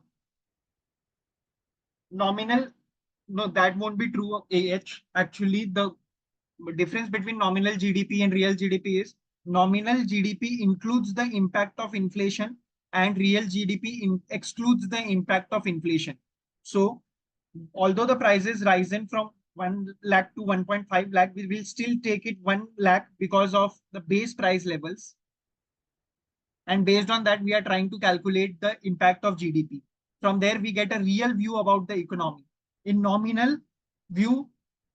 nominal. No, that won't be true. AH. Actually, the difference between nominal GDP and real GDP is nominal GDP includes the impact of inflation and real GDP excludes the impact of inflation. So although the prices risen from 1 lakh to 1.5 lakh, we will still take it 1 lakh because of the base price levels. And based on that, we are trying to calculate the impact of GDP. From there, we get a real view about the economy. In nominal view,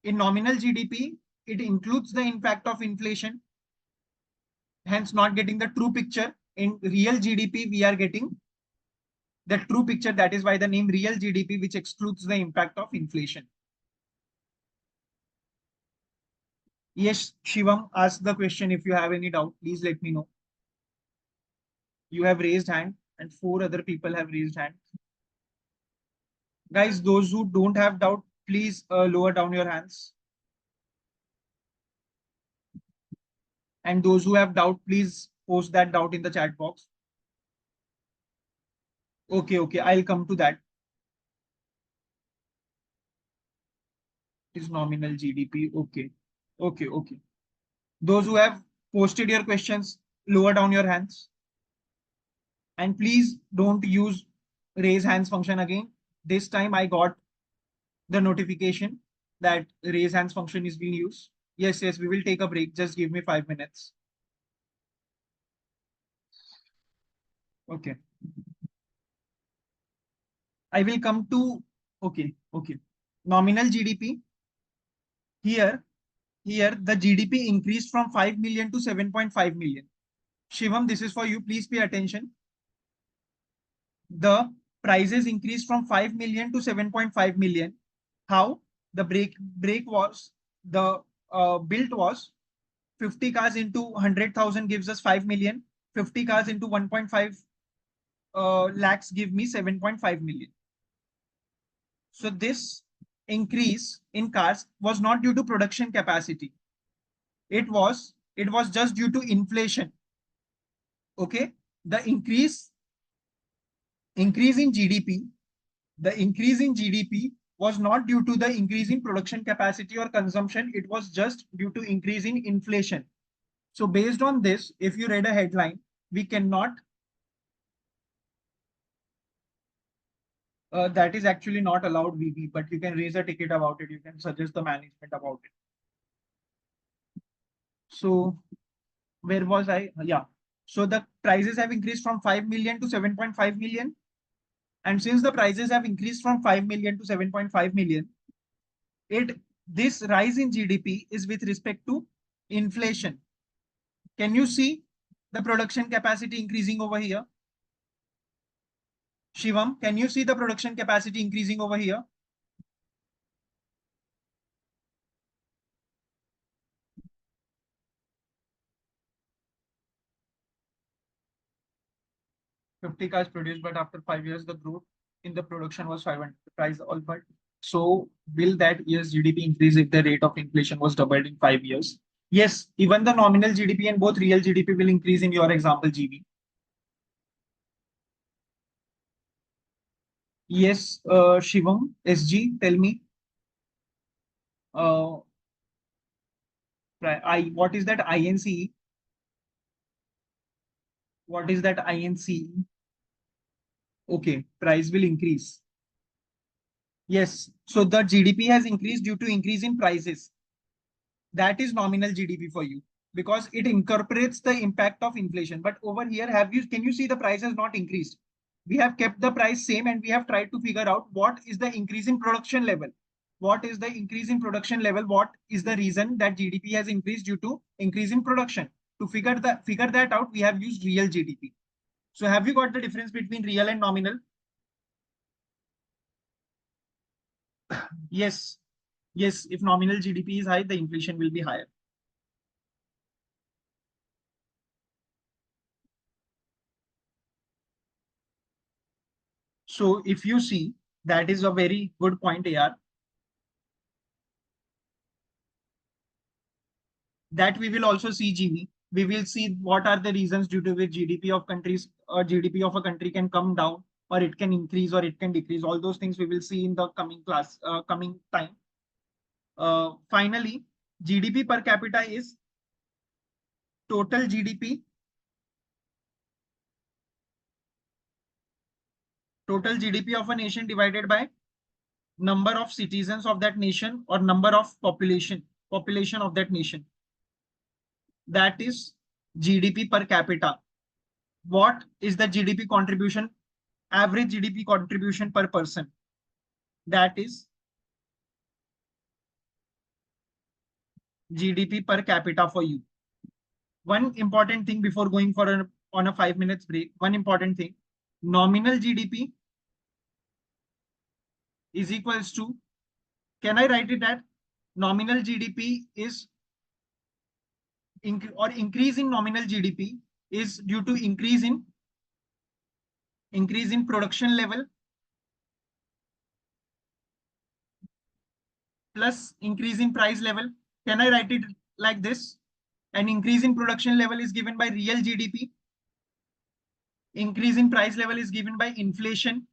in nominal GDP, it includes the impact of inflation, hence not getting the true picture. In real GDP, we are getting the true picture. That is why the name real GDP, which excludes the impact of inflation. Yes, Shivam, ask the question. If you have any doubt, please let me know. You have raised hand and 4 other people have raised hand. Guys, those who don't have doubt, please lower down your hands. And those who have doubt, please post that doubt in the chat box. Okay, okay, I'll come to that. Is nominal GDP. Okay, okay, okay. Those who have posted your questions, lower down your hands. And please don't use raise hands function again. This time I got the notification that raise hands function is being used. Yes, yes, we will take a break. Just give me 5 minutes. Okay. I will come to, okay, okay. Nominal GDP. Here the GDP increased from 5 million to 7.5 million. Shivam, this is for you. Please pay attention. The prices increased from 5 million to 7.5 million. How? The break was the built was 50 cars into 100,000 gives us 5 million. 50 cars into 1.5 lakhs give me 7.5 million. So this increase in cars was not due to production capacity. It was just due to inflation. Okay, the increase in GDP, the increase in GDP was not due to the increase in production capacity or consumption. It was just due to increase in inflation. So based on this, if you read a headline, we cannot, that is actually not allowed VB, but you can raise a ticket about it. You can suggest the management about it. So where was I? Yeah. So the prices have increased from 5 million to 7.5 million. And since the prices have increased from 5 million to 7.5 million, it this rise in GDP is with respect to inflation. Can you see the production capacity increasing over here? Shivam, can you see the production capacity increasing over here? Fifty cars produced, but after 5 years, the growth in the production was 500. Price all but. So will that year's GDP increase if the rate of inflation was doubled in 5 years? Yes, even the nominal GDP and both real GDP will increase in your example, GB. Yes, Shivam, SG, tell me. Uh, what is that INC? What is that INC? Okay, price will increase. Yes, so the GDP has increased due to increase in prices. That is nominal GDP for you because it incorporates the impact of inflation. But over here, can you see the price has not increased? We have kept the price same and we have tried to figure out what is the increase in production level. What is the increase in production level? What is the reason that GDP has increased due to increase in production? To figure that out, we have used real GDP. So have you got the difference between real and nominal? Yes. Yes, if nominal GDP is high, the inflation will be higher. So if you see, that is a very good point, AR, that we will also see, GB. We will see what are the reasons due to which GDP of countries or GDP of a country can come down or it can increase or it can decrease. All those things we will see in the coming coming time. Finally, GDP per capita is total GDP, total GDP of a nation divided by number of citizens of that nation or number of population of that nation. That is GDP per capita. What is the GDP contribution, average GDP contribution per person? That is GDP per capita for you. One important thing before going for on a 5 minutes break, one important thing, nominal GDP is equals to, can I write it that nominal GDP is increase in nominal GDP is due to increase in production level plus increase in price level. Can I write it like this? And increase in production level is given by real GDP. Increase in price level is given by inflation.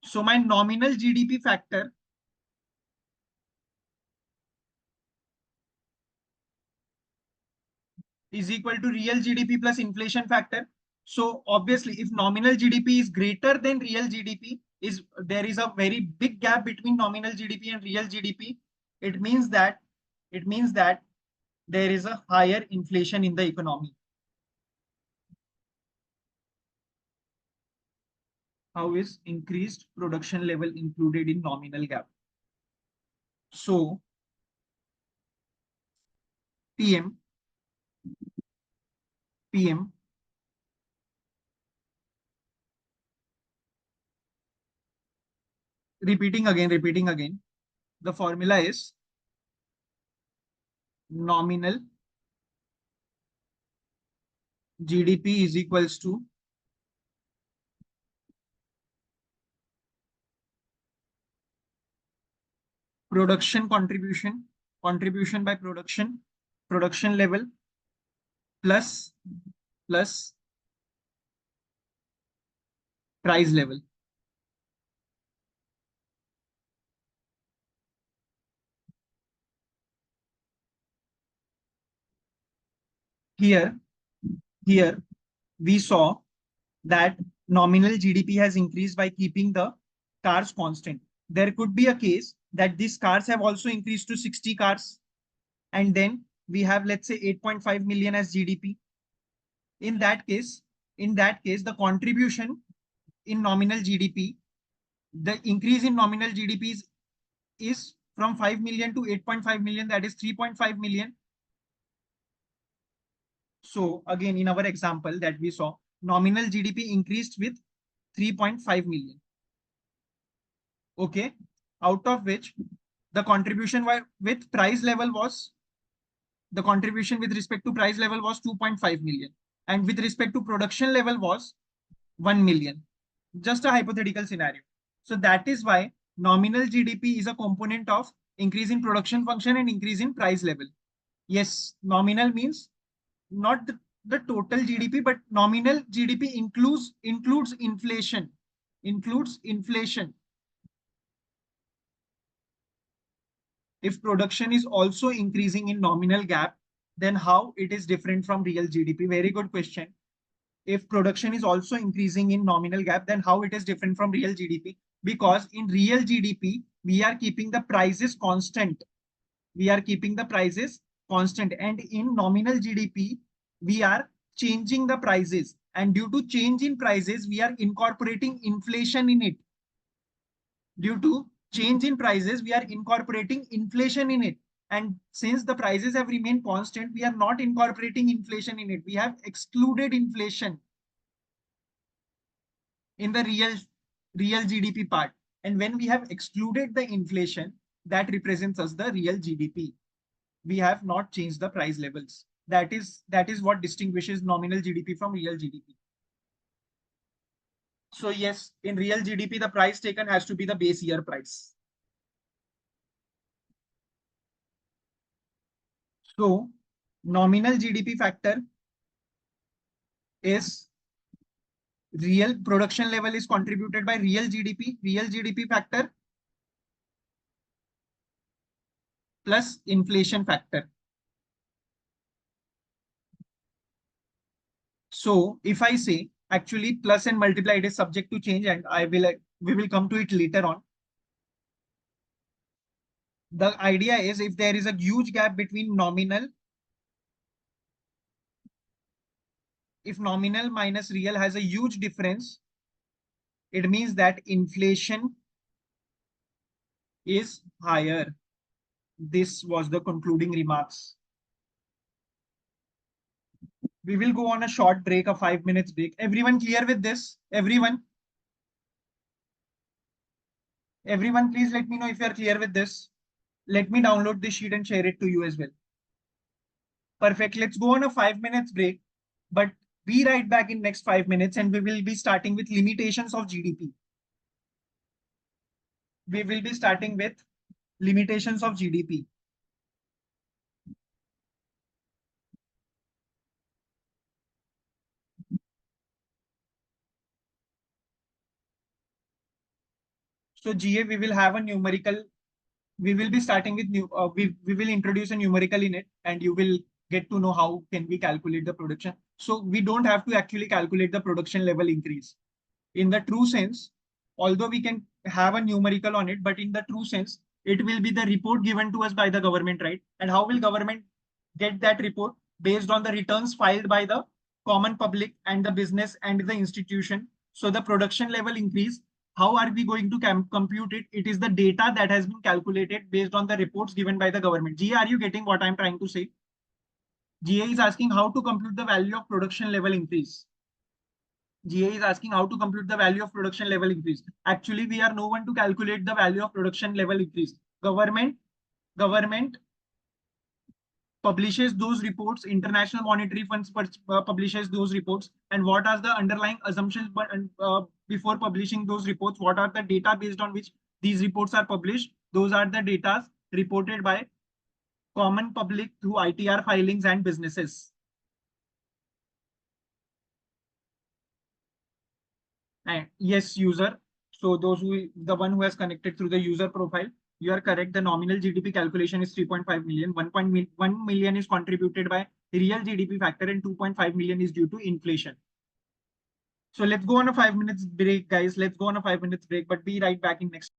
So my nominal GDP factor is equal to real GDP plus inflation factor. So obviously, if nominal GDP is greater than real GDP, is there is a very big gap between nominal GDP and real GDP. It means that there is a higher inflation in the economy. How is increased production level included in nominal gap? So PM, PM, repeating again. The formula is nominal GDP is equals to production contribution, contribution by production level plus price level. Here, here we saw that nominal GDP has increased by keeping the cars constant. There could be a case that these cars have also increased to 60 cars, and then we have, let's say, 8.5 million as GDP. In that case, the contribution in nominal GDP, the increase in nominal GDP is from 5 million to 8.5 million, that is 3.5 million. So again, in our example that we saw, nominal GDP increased with 3.5 million. Okay, out of which the contribution with price level was, the contribution with respect to price level was 2.5 million, and with respect to production level was 1 million. Just a hypothetical scenario. So that is why nominal GDP is a component of increase in production function and increase in price level. Yes, nominal means not the total GDP, but nominal GDP includes inflation. Includes inflation. If production is also increasing in nominal gap, then how it is different from real GDP? Very good question. If production is also increasing in nominal gap, then how it is different from real GDP? Because in real GDP, we are keeping the prices constant. We are keeping the prices constant. And in nominal GDP, we are changing the prices. And due to change in prices, we are incorporating inflation in it. Due to change in prices, we are incorporating inflation in it. And since the prices have remained constant, we are not incorporating inflation in it. We have excluded inflation in the real GDP part. And when we have excluded the inflation, that represents us the real GDP. We have not changed the price levels. That is what distinguishes nominal GDP from real GDP. So yes, in real GDP, the price taken has to be the base year price. So nominal GDP factor is real production level is contributed by real GDP factor plus inflation factor. So if I say actually plus and multiply, it is subject to change, and we will come to it later on. The idea is if there is a huge gap between nominal, if nominal minus real has a huge difference, it means that inflation is higher. This was the concluding remarks. We will go on a short break, a 5 minutes break. Everyone clear with this? Everyone, please let me know if you are clear with this. Let me download this sheet and share it to you as well. Perfect. Let's go on a 5 minutes break, but be right back in next 5 minutes, and we will be starting with limitations of GDP. We will be starting with limitations of GDP. So GA, we will have a numerical. We will be starting with we will introduce a numerical in it, and you will get to know how can we calculate the production. So we don't have to actually calculate the production level increase. In the true sense, although we can have a numerical on it, but in the true sense, it will be the report given to us by the government, right? And how will government get that report? Based on the returns filed by the common public and the business and the institution. So the production level increase, how are we going to compute it? It is the data that has been calculated based on the reports given by the government. GA, are you getting what I'm trying to say? GA is asking how to compute the value of production level increase. GA is asking how to compute the value of production level increase. Actually, we are no one to calculate the value of production level increase. Government publishes those reports. International Monetary Funds publishes those reports. And what are the underlying assumptions before publishing those reports? What are the data based on which these reports are published? Those are the data reported by common public through ITR filings and businesses. And yes, user. So the one who has connected through the user profile, you are correct. The nominal GDP calculation is 3.5 million. 1.1 million is contributed by real GDP factor and 2.5 million is due to inflation. So let's go on a 5 minutes break, guys. Let's go on a 5 minutes break, but be right back in next.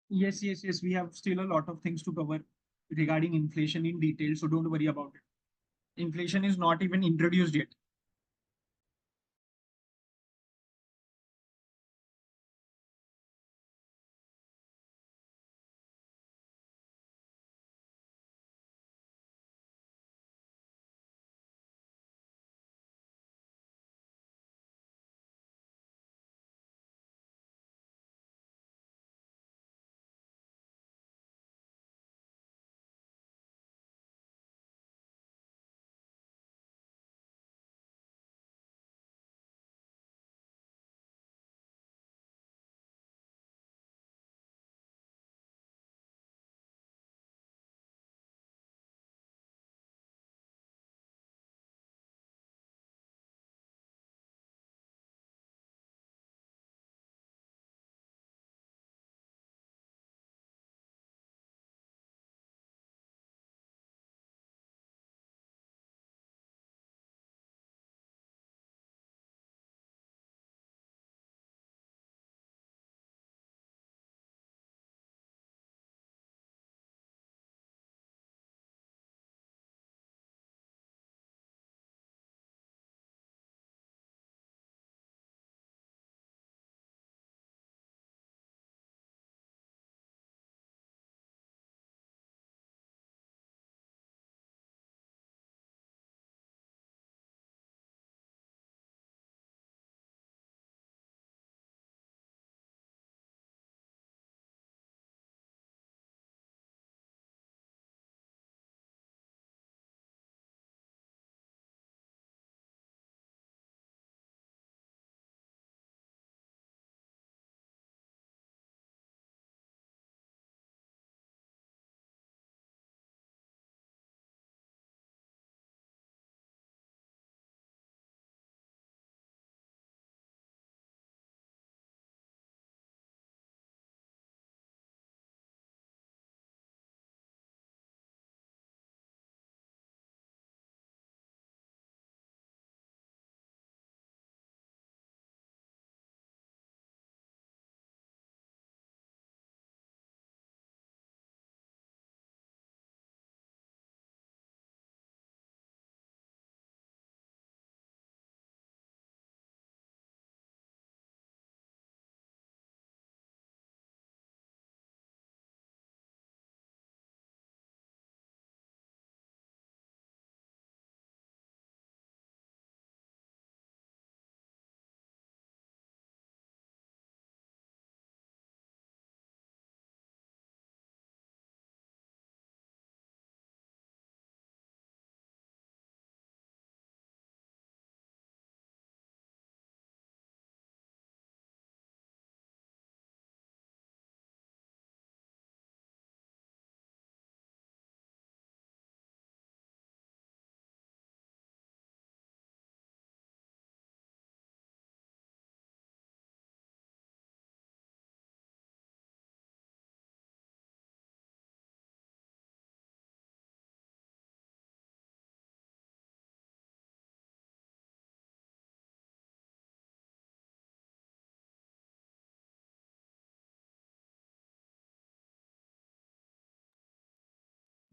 Yes. We have still a lot of things to cover regarding inflation in detail. So don't worry about it. Inflation is not even introduced yet.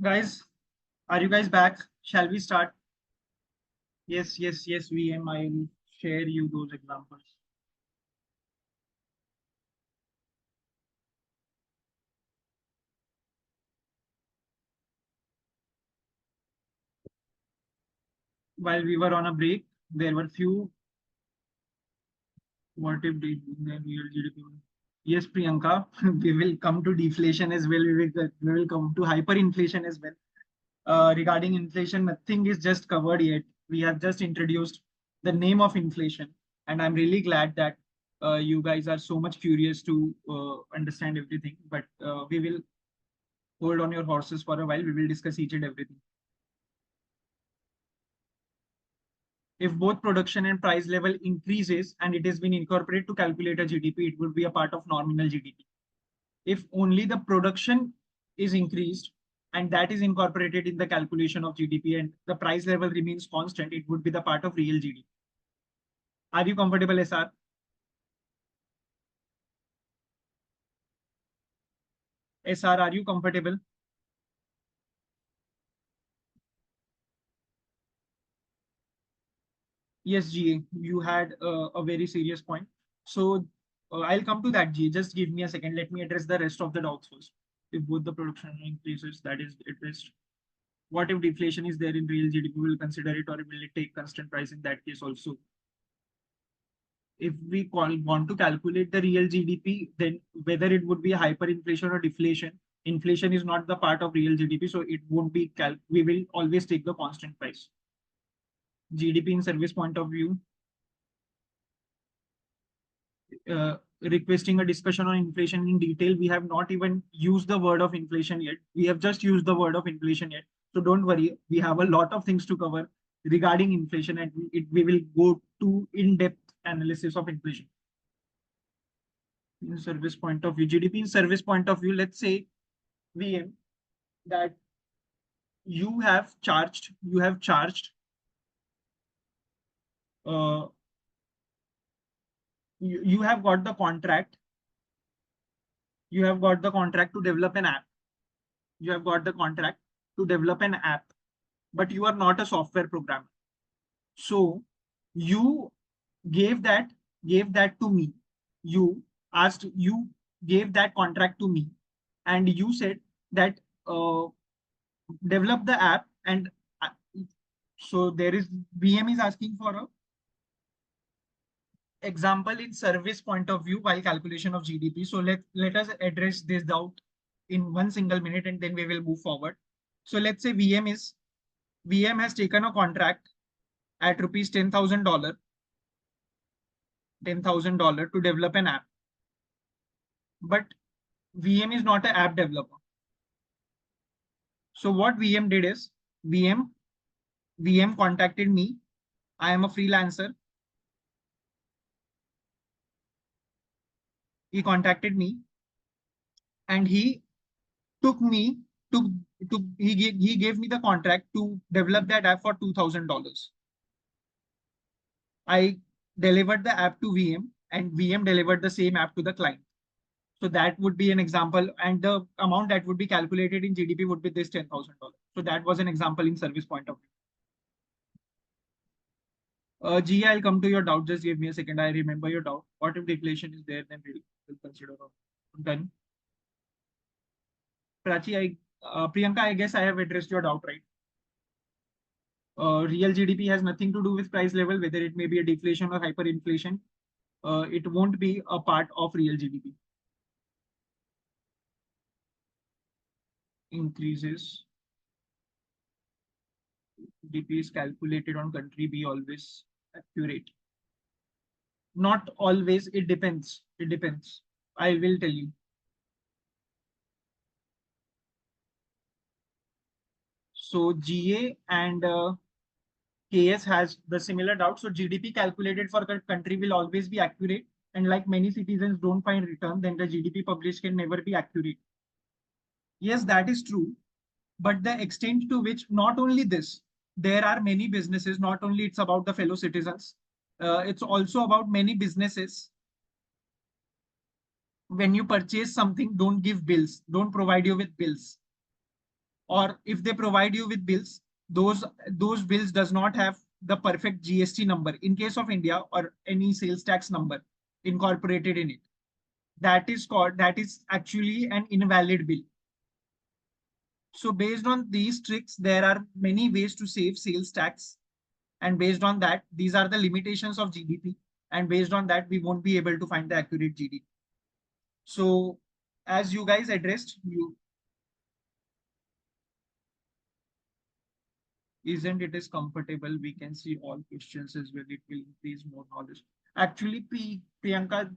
Guys, are you guys back? Shall we start? Yes, yes, yes, VM. I'll share you those examples. While we were on a break, there were few what if the real GDP. Yes, Priyanka, we will come to deflation as well. We will come to hyperinflation as well. Regarding inflation, nothing is just covered yet. We have just introduced the name of inflation, and I'm really glad that you guys are so much curious to understand everything. But we will hold on your horses for a while. We will discuss each and everything. If both production and price level increases and it has been incorporated to calculate a GDP, it would be a part of nominal GDP. If only the production is increased and that is incorporated in the calculation of GDP and the price level remains constant, it would be the part of real GDP. Are you comfortable, SR? SR, are you comfortable? Yes, GA, you had a very serious point. So I'll come to that, GA. Just give me a second. Let me address the rest of the doubts first. If both the production increases, that is addressed. What if deflation is there in real GDP? Will consider it or will it take constant price in that case also? If we want to calculate the real GDP, then whether it would be hyperinflation or deflation, inflation is not the part of real GDP, so it won't be we will always take the constant price. GDP in service point of view, requesting a discussion on inflation in detail. We have not even used the word of inflation yet. We have just used the word of inflation yet. So don't worry, we have a lot of things to cover regarding inflation, and we will go to in-depth analysis of inflation. In service point of view, GDP in service point of view, let's say VM that you have charged uh, you have got the contract, to develop an app. You have got the contract to develop an app, but you are not a software programmer. So you gave that to me. You gave that contract to me, and you said that uh, develop the app. And uh, so there is VM is asking for a example in service point of view while calculation of GDP. So let us address this doubt in one single minute, and then we will move forward. So let's say VM has taken a contract at rupees $10,000 to develop an app, but VM is not an app developer. So what VM did is VM contacted me. I am a freelancer. He contacted me and took me to he gave me the contract to develop that app for $2,000. I delivered the app to VM and VM delivered the same app to the client. So that would be an example, and the amount that would be calculated in GDP would be this $10,000. So that was an example in service point of view. Gia, I'll come to your doubt. Just give me a second. I remember your doubt. What if deflation is there? Then we'll consider. Done. Prachi, Priyanka, I guess I have addressed your doubt, right? Real GDP has nothing to do with price level, whether it may be a deflation or hyperinflation. It won't be a part of real GDP. Increases. GDP is calculated on country B, always accurate. Not always. It depends. It depends. I will tell you. So GA and KS has the similar doubt. So GDP calculated for the country will always be accurate. And like many citizens don't find return, then the GDP published can never be accurate. Yes, that is true. But the extent to which not only this, there are many businesses, not only it's about the fellow citizens, it's also about many businesses. When you purchase something, don't give bills, don't provide you with bills. or if they provide you with bills, those bills does not have the perfect GST number in case of India, or any sales tax number incorporated in it. That is actually an invalid bill. So based on these tricks, there are many ways to save sales tax. And based on that, these are the limitations of GDP. And based on that, we won't be able to find the accurate GDP. So as you guys addressed, you isn't it is comfortable, we can see all questions as well, it will increase more knowledge. Actually, Priyanka,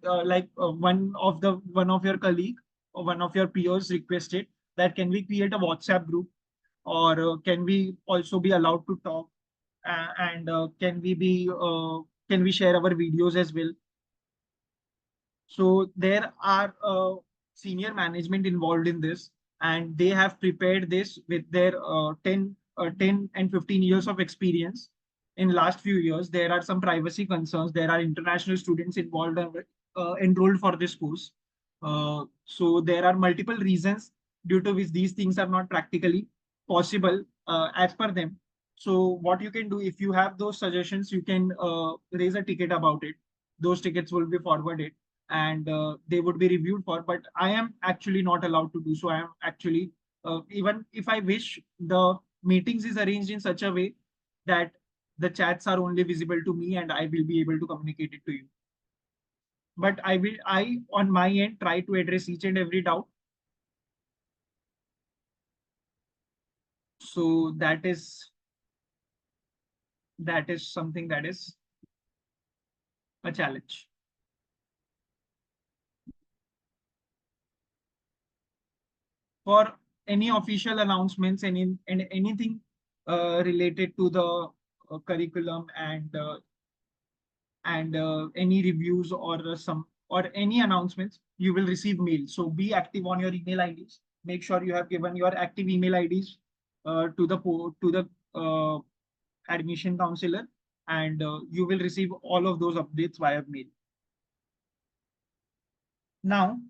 one of your colleague or one of your peers requested that can we create a WhatsApp group, or can we also be allowed to talk, and can we share our videos as well. So there are senior management involved in this, and they have prepared this with their 10 and 15 years of experience. In last few years, there are some privacy concerns. There are international students involved and enrolled for this course. So there are multiple reasons due to which these things are not practically possible as per them. So what you can do, if you have those suggestions, you can raise a ticket about it. Those tickets will be forwarded, and they would be reviewed for. But I am actually not allowed to do so. I am actually, even if I wish, the meetings is arranged in such a way that the chats are only visible to me and I will be able to communicate it to you. But I on my end try to address each and every doubt. So that is something that is a challenge. For any official announcements, anything related to the curriculum, and any reviews, or some or any announcements, you will receive mail. So be active on your email IDs. Make sure you have given your active email IDs to the admission counselor, and you will receive all of those updates via mail. Now,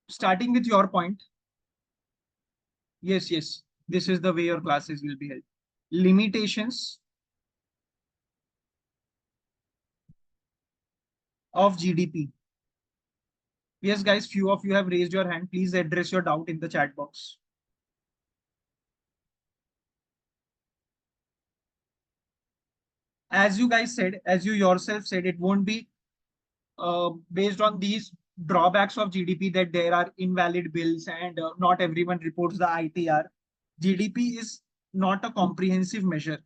starting with your point, yes, this is the way your classes will be held. Limitations of GDP. Yes, guys, few of you have raised your hand. Please address your doubt in the chat box. As you guys said, as you yourself said, it won't be based on these drawbacks of GDP that there are invalid bills, and not everyone reports the ITR. GDP is not a comprehensive measure.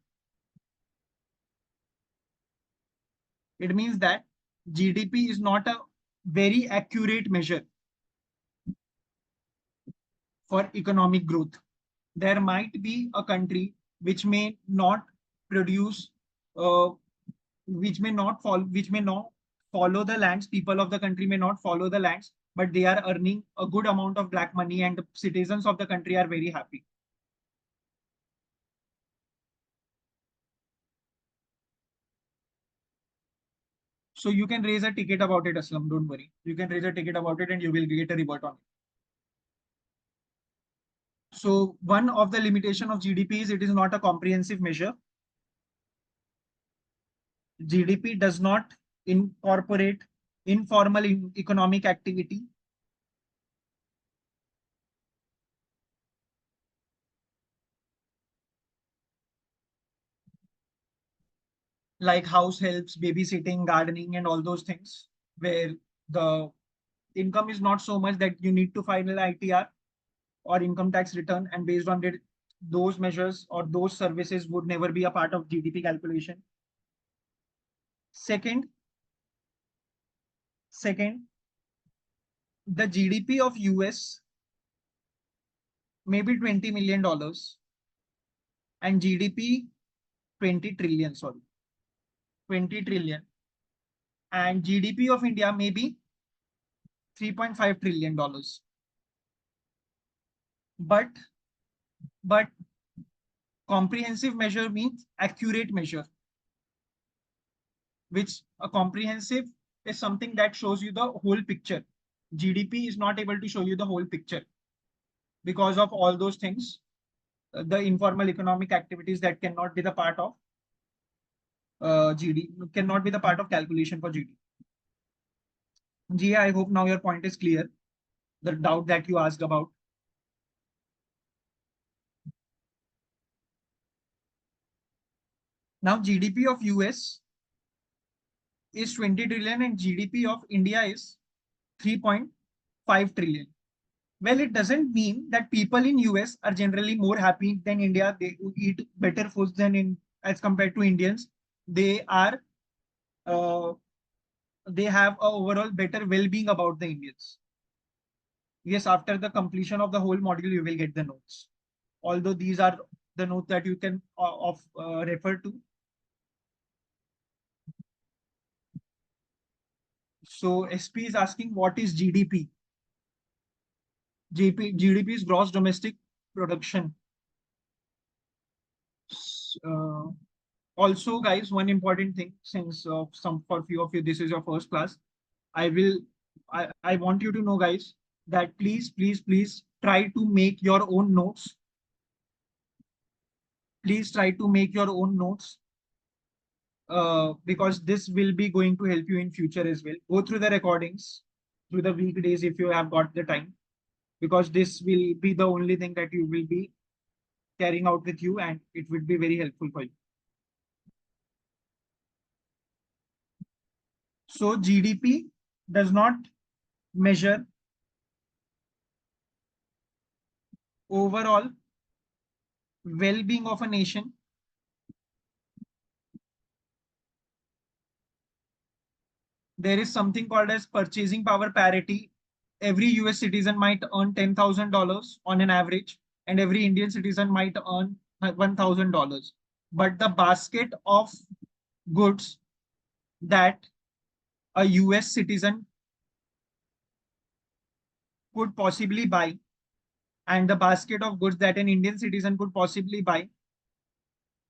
It means that GDP is not a very accurate measure for economic growth. There might be a country which may not produce, uh, which may not follow the lands. People of the country may not follow the lands, but they are earning a good amount of black money, and the citizens of the country are very happy. So you can raise a ticket about it, Aslam. Don't worry. You can raise a ticket about it, and you will get a reward on it. So one of the limitation of GDP is it is not a comprehensive measure. GDP does not incorporate informal economic activity like house helps, babysitting, gardening, and all those things, where the income is not so much that you need to file an ITR or income tax return, and based on it, those measures or those services would never be a part of GDP calculation. Second, the GDP of US may be $20 million, and GDP 20 trillion, sorry, 20 trillion, and GDP of India may be $3.5 trillion. But but comprehensive measure means accurate measure, which a comprehensive is something that shows you the whole picture. GDP is not able to show you the whole picture. because of all those things, the informal economic activities that cannot be the part of GD, cannot be the part of calculation for GD. Gia, I hope now your point is clear. The doubt that you asked about. Now GDP of US is 20 trillion and GDP of India is 3.5 trillion. Well, it doesn't mean that people in US are generally more happy than India. They eat better foods than in as compared to Indians. They are uh, they have a overall better well-being about the Indians. Yes, after the completion of the whole module, you will get the notes. Although these are the notes that you can refer to. So SP is asking what is GDP? GDP is gross domestic production. Uh, Also, guys, one important thing, since some for few of you this is your first class, I want you to know, guys, that please try to make your own notes. Please try to make your own notes, because this will be going to help you in future as well. Go through the recordings through the weekdays if you have got the time, because this will be the only thing that you will be carrying out with you, and it would be very helpful for you. So GDP does not measure overall well-being of a nation. There is something called as purchasing power parity. Every US citizen might earn $10,000 on an average, and every Indian citizen might earn $1,000. But the basket of goods that a US citizen could possibly buy and the basket of goods that an Indian citizen could possibly buy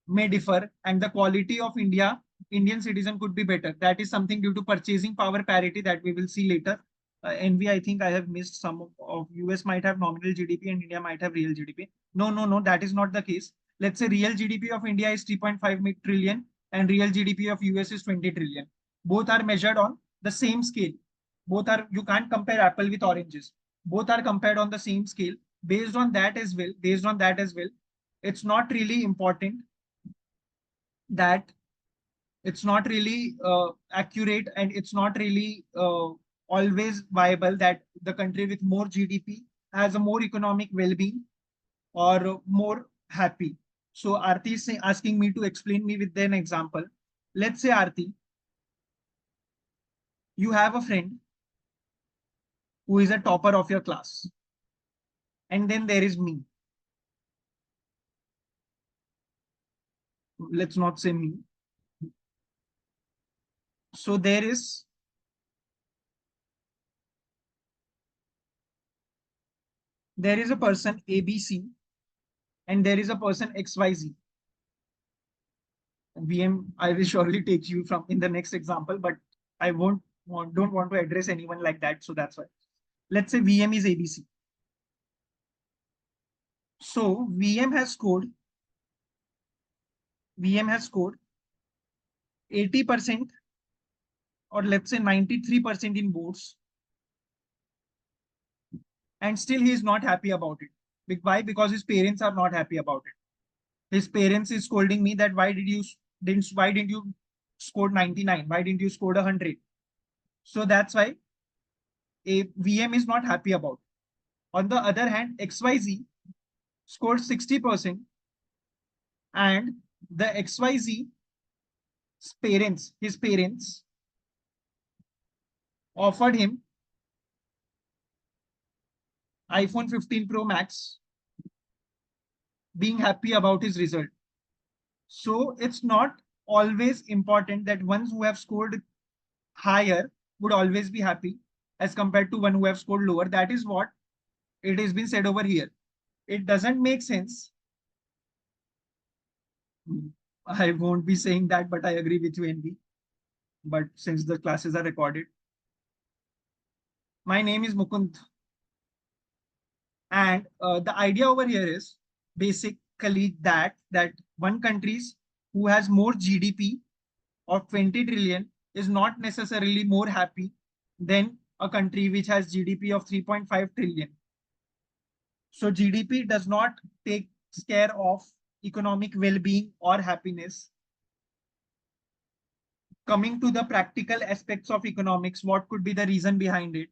may differ, and the quality of Indian citizen could be better. That is something due to purchasing power parity that we will see later. NV, I think I have missed some of US might have nominal GDP and India might have real GDP. No, that is not the case. Let's say real GDP of India is 3.5 trillion and real GDP of US is 20 trillion. Both are measured on the same scale. Both are, you can't compare apple with oranges. Both are compared on the same scale. Based on that as well, it's not really important that it's not really accurate, and it's not really always viable that the country with more GDP has a more economic well-being or more happy. So Aarti is asking me to explain me with an example. Let's say, Aarti, you have a friend who is a topper of your class, and then there is me. Let's not say me. So there is a person ABC and there is a person XYZ. VM, I will surely take you from in the next example, but I don't want to address anyone like that. So that's why. Let's say VM is ABC. So VM has scored 80% or let's say 93% in boards, and still he is not happy about it. Why? Because his parents are not happy about it. His parents is scolding me that why didn't you score 99? Why didn't you score 100? So that's why a VM is not happy about it. On the other hand, XYZ scored 60% and the XYZ his parents offered him iPhone 15 Pro Max, being happy about his result. So it's not always important that ones who have scored higher would always be happy as compared to one who have scored lower. That is what it has been said over here. It doesn't make sense. I won't be saying that, but I agree with you, NB. But since the classes are recorded, my name is Mukund. And the idea over here is basically that one countries who has more GDP of 20 trillion is not necessarily more happy than a country which has GDP of 3.5 trillion. So GDP does not take care of economic well-being or happiness. Coming to the practical aspects of economics, what could be the reason behind it?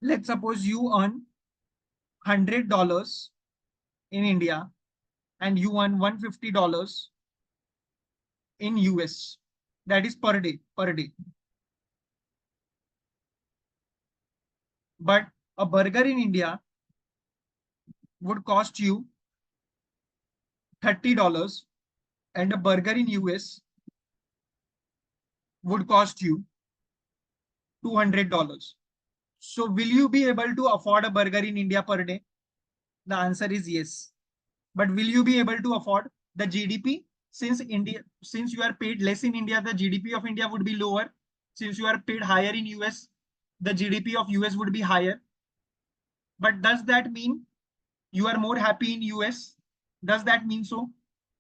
Let's suppose you earn $100 in India and you earn $150 in US. That is per day. But a burger in India would cost you $30 and a burger in US would cost you $200. So will you be able to afford a burger in India per day? The answer is yes. But will you be able to afford the GDP? Since you are paid less in India, the GDP of India would be lower. Since you are paid higher in US, the GDP of US would be higher. But does that mean you are more happy in US? Does that mean so?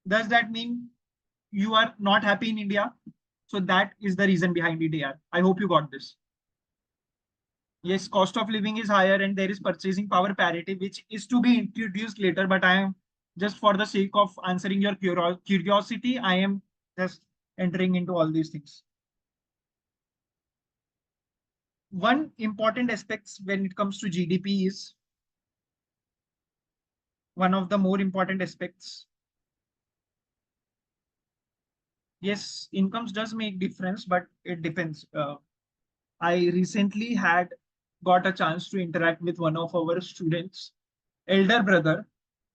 Does that mean you are not happy in India? So that is the reason behind it here. I hope you got this. Yes, cost of living is higher and there is purchasing power parity, which is to be introduced later. But I am just for the sake of answering your curiosity, I am just entering into all these things. One important aspects when it comes to GDP is one of the more important aspects. Yes, incomes does make difference, but it depends. I recently had got a chance to interact with one of our students' elder brother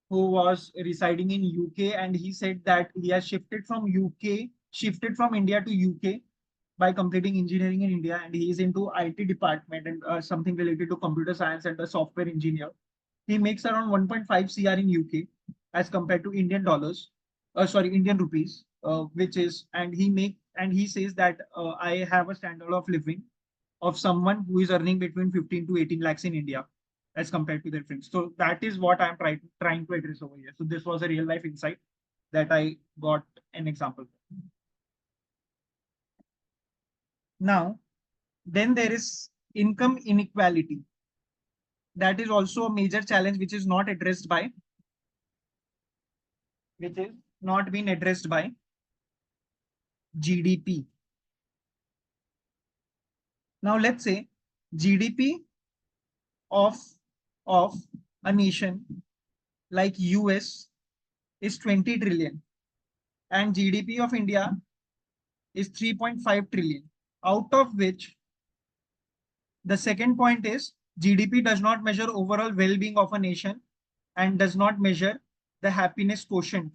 who was residing in UK, and he said that he has shifted from India to UK by completing engineering in India, and he is into IT department and something related to computer science and a software engineer. He makes around 1.5 CR in UK as compared to Indian dollars, Indian rupees, which is, and he says that I have a standard of living of someone who is earning between 15 to 18 lakhs in India as compared to their friends. So that is what I'm trying to address over here. So this was a real life insight that I got an example. Now, then there is income inequality. That is also a major challenge which is not being addressed by GDP. Now let's say GDP of of a nation like US is 20 trillion and GDP of India is 3.5 trillion, out of which the second point is GDP does not measure overall well-being of a nation and does not measure the happiness quotient.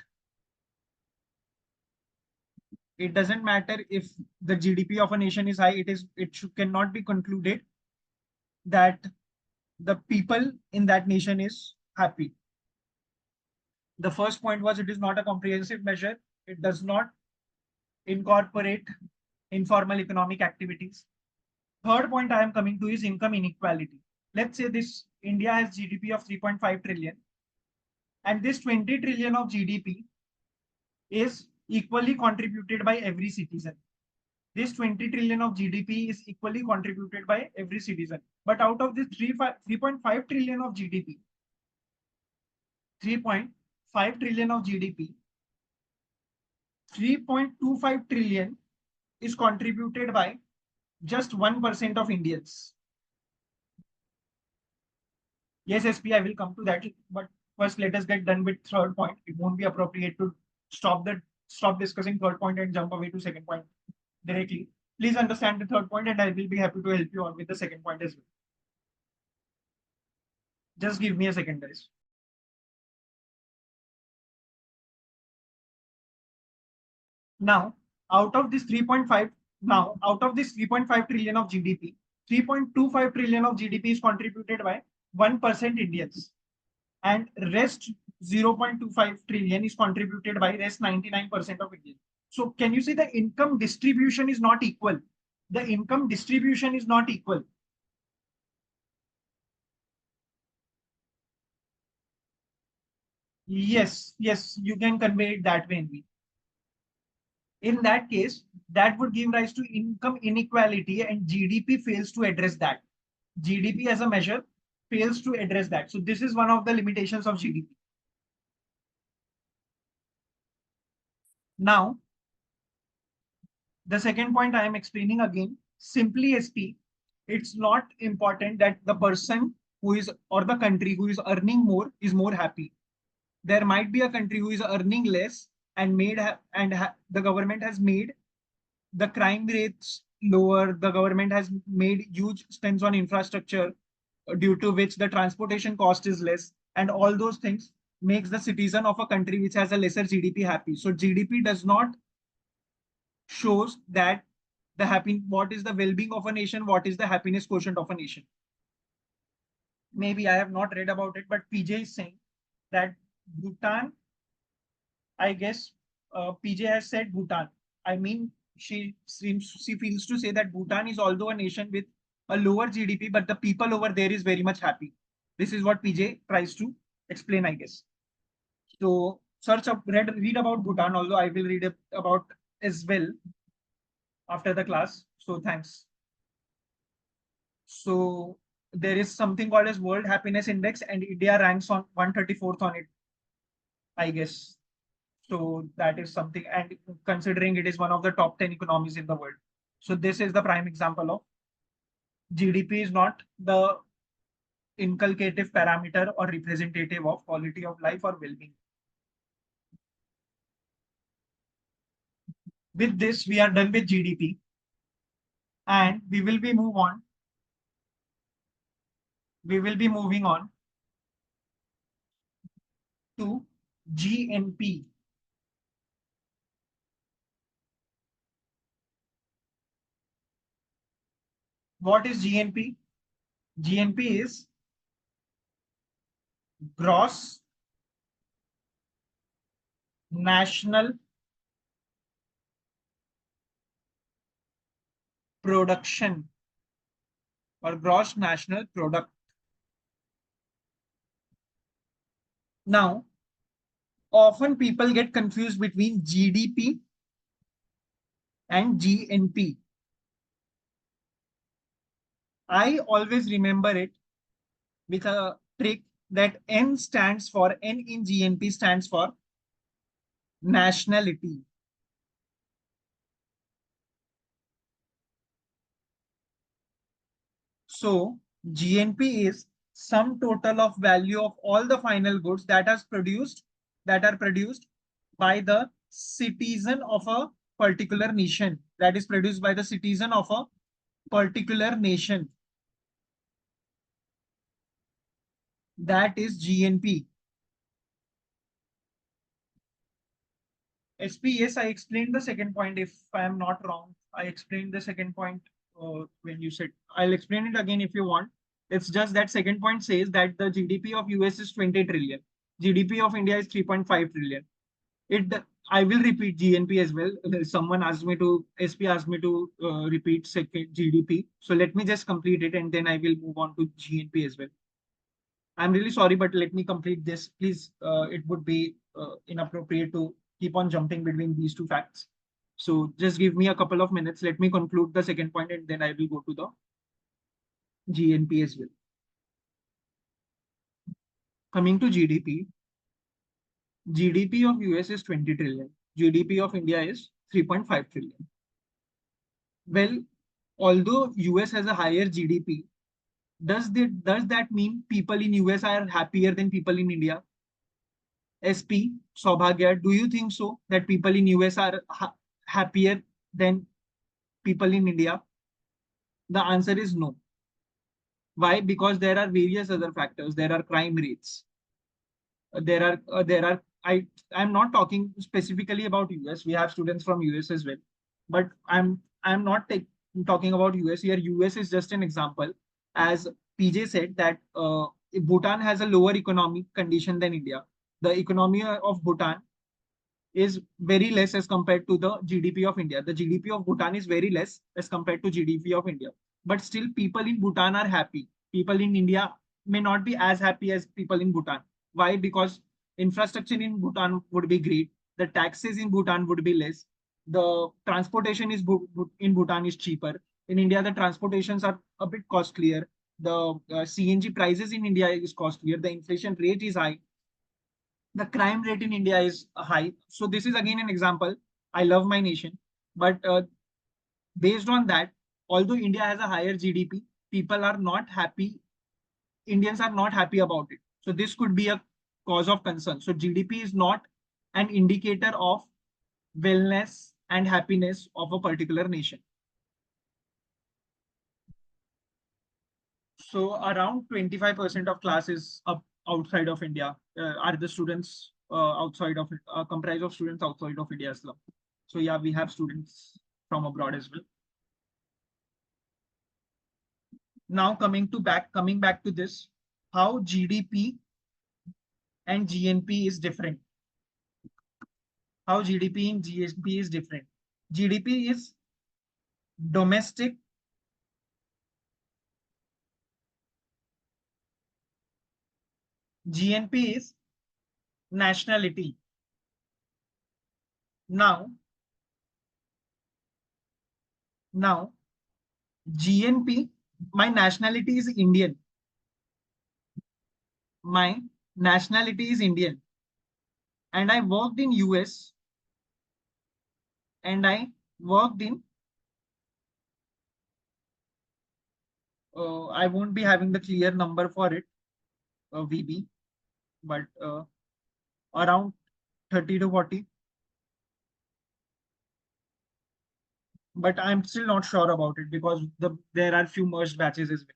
It doesn't matter if the GDP of a nation is high, cannot be concluded that the people in that nation is happy. The first point was it is not a comprehensive measure. It does not incorporate informal economic activities. Third point I am coming to is income inequality. Let's say this India has GDP of 3.5 trillion and this 20 trillion of GDP is equally contributed by every citizen. This 20 trillion of GDP is equally contributed by every citizen. But out of this 3.5 trillion of GDP, 3.5 trillion of GDP, 3.25 trillion is contributed by just 1% of Indians. Yes, SP, I will come to that. But first, let us get done with third point. It won't be appropriate to stop discussing third point and jump away to second point directly. Please understand the third point, and I will be happy to help you on with the second point as well. Just give me a second, guys. Now, out of this 3.5, out of this 3.5 trillion of GDP, 3.25 trillion of GDP is contributed by 1% Indians, and rest 0.25 trillion is contributed by rest 99% of Indians. So can you see the income distribution is not equal? The income distribution is not equal. Yes, you can convey it that way only. In that case, that would give rise to income inequality, and GDP fails to address that. GDP as a measure fails to address that. So this is one of the limitations of GDP. Now, the second point I am explaining again, simply SP, it's not important that the person who is or the country who is earning more is more happy. There might be a country who is earning less and the government has made the crime rates lower. The government has made huge spends on infrastructure, due to which the transportation cost is less, and all those things makes the citizen of a country which has a lesser GDP happy. So GDP does not shows that what is the well-being of a nation, what is the happiness quotient of a nation. Maybe I have not read about it, but PJ is saying that Bhutan, I guess PJ has said Bhutan. I mean, she feels to say that Bhutan is although a nation with a lower GDP, but the people over there is very much happy. This is what PJ tries to explain, I guess. So read about Bhutan, although I will read about as well after the class. So thanks. So there is something called as World Happiness Index, and India ranks on 134th on it, I guess. So that is something, and considering it is one of the top 10 economies in the world. So this is the prime example of GDP is not the inculcative parameter or representative of quality of life or well-being. With this, we are done with GDP, and we will be moving on to GNP. What is GNP? GNP is gross national production or gross national product. Now, often people get confused between GDP and GNP. I always remember it with a trick that N in GNP stands for nationality. So GNP is sum total of value of all the final goods that are produced by the citizen of a particular nation. That is produced by the citizen of a particular nation. That is GNP. SP, yes, I explained the second point. If I am not wrong, I explained the second point when you said. I'll explain it again if you want. It's just that second point says that the GDP of US is 20 trillion. GDP of India is 3.5 trillion. It. I will repeat GNP as well. Someone asked me to, SP asked me to repeat second GDP. So let me just complete it and then I will move on to GNP as well. I'm really sorry, but let me complete this. Please, it would be inappropriate to keep on jumping between these two facts. So just give me a couple of minutes. Let me conclude the second point and then I will go to the GNP as well. Coming to GDP, GDP of US is 20 trillion. GDP of India is 3.5 trillion. Well, although US has a higher GDP, does that mean people in US are happier than people in India? SP, Saubhagya, do you think so that people in US are happier than people in India? The answer is no. Why? Because there are various other factors. There are crime rates. There are I'm not talking specifically about US. We have students from US as well, but I'm not talking about US here. US is just an example. As PJ said that Bhutan has a lower economic condition than India. The economy of Bhutan is very less as compared to the GDP of India. The GDP of Bhutan is very less as compared to GDP of India. But still, people in Bhutan are happy. People in India may not be as happy as people in Bhutan. Why? Because infrastructure in Bhutan would be great. The taxes in Bhutan would be less. The transportation in Bhutan is cheaper. In India, the transportations are a bit costlier. The CNG prices in India is costlier. The inflation rate is high. The crime rate in India is high. So this is again an example. I love my nation, but based on that, although India has a higher GDP, people are not happy. Indians are not happy about it. So this could be a cause of concern. So GDP is not an indicator of wellness and happiness of a particular nation. So around 25% of classes up outside of India are the students outside of comprise of students outside of India as well. So yeah, we have students from abroad as well. Now coming back to this, how GDP and GNP is different. How GDP and GNP is different. GDP is domestic, GNP is nationality. Now, now GNP, my nationality is Indian. My nationality is Indian, and I worked in US, and I worked in. I won't be having the clear number for it, VB, but around 30 to 40. But I'm still not sure about it because there are few merged batches as well.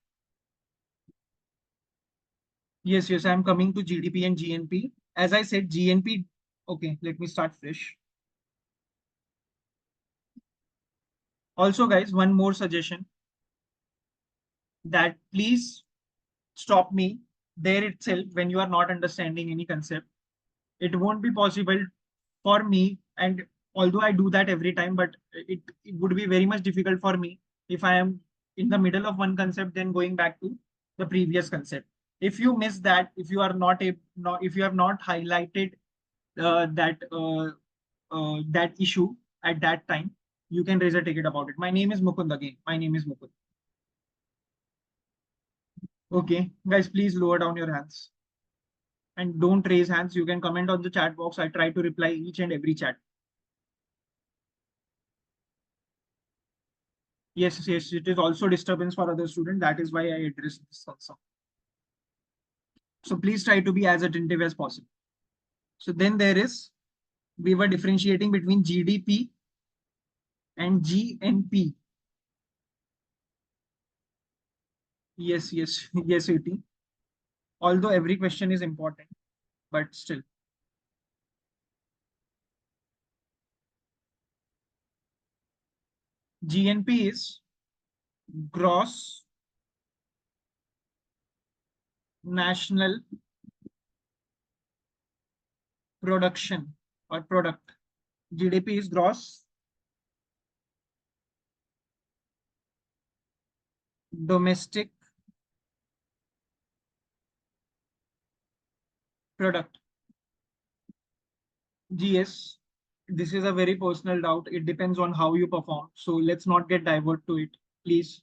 Yes, I'm coming to GDP and GNP. As I said, GNP. Okay, let me start fresh. Also, guys, one more suggestion that please stop me there itself when you are not understanding any concept. It won't be possible for me, and although I do that every time, but it would be very much difficult for me if I am in the middle of one concept, then going back to the previous concept. If you miss that, if you are not a, not, if you have not highlighted that issue at that time, you can raise a ticket about it. My name is Mukund again. My name is Mukund. Okay, guys, please lower down your hands and don't raise hands. You can comment on the chat box. I try to reply each and every chat. Yes, it is also disturbance for other students. That is why I address this also. So please try to be as attentive as possible. So then we were differentiating between GDP and GNP. Yes, UT. Although every question is important, but still. GNP is gross national production or product. GDP is gross domestic product. GS, this is a very personal doubt. It depends on how you perform. So let's not get divert to it, please.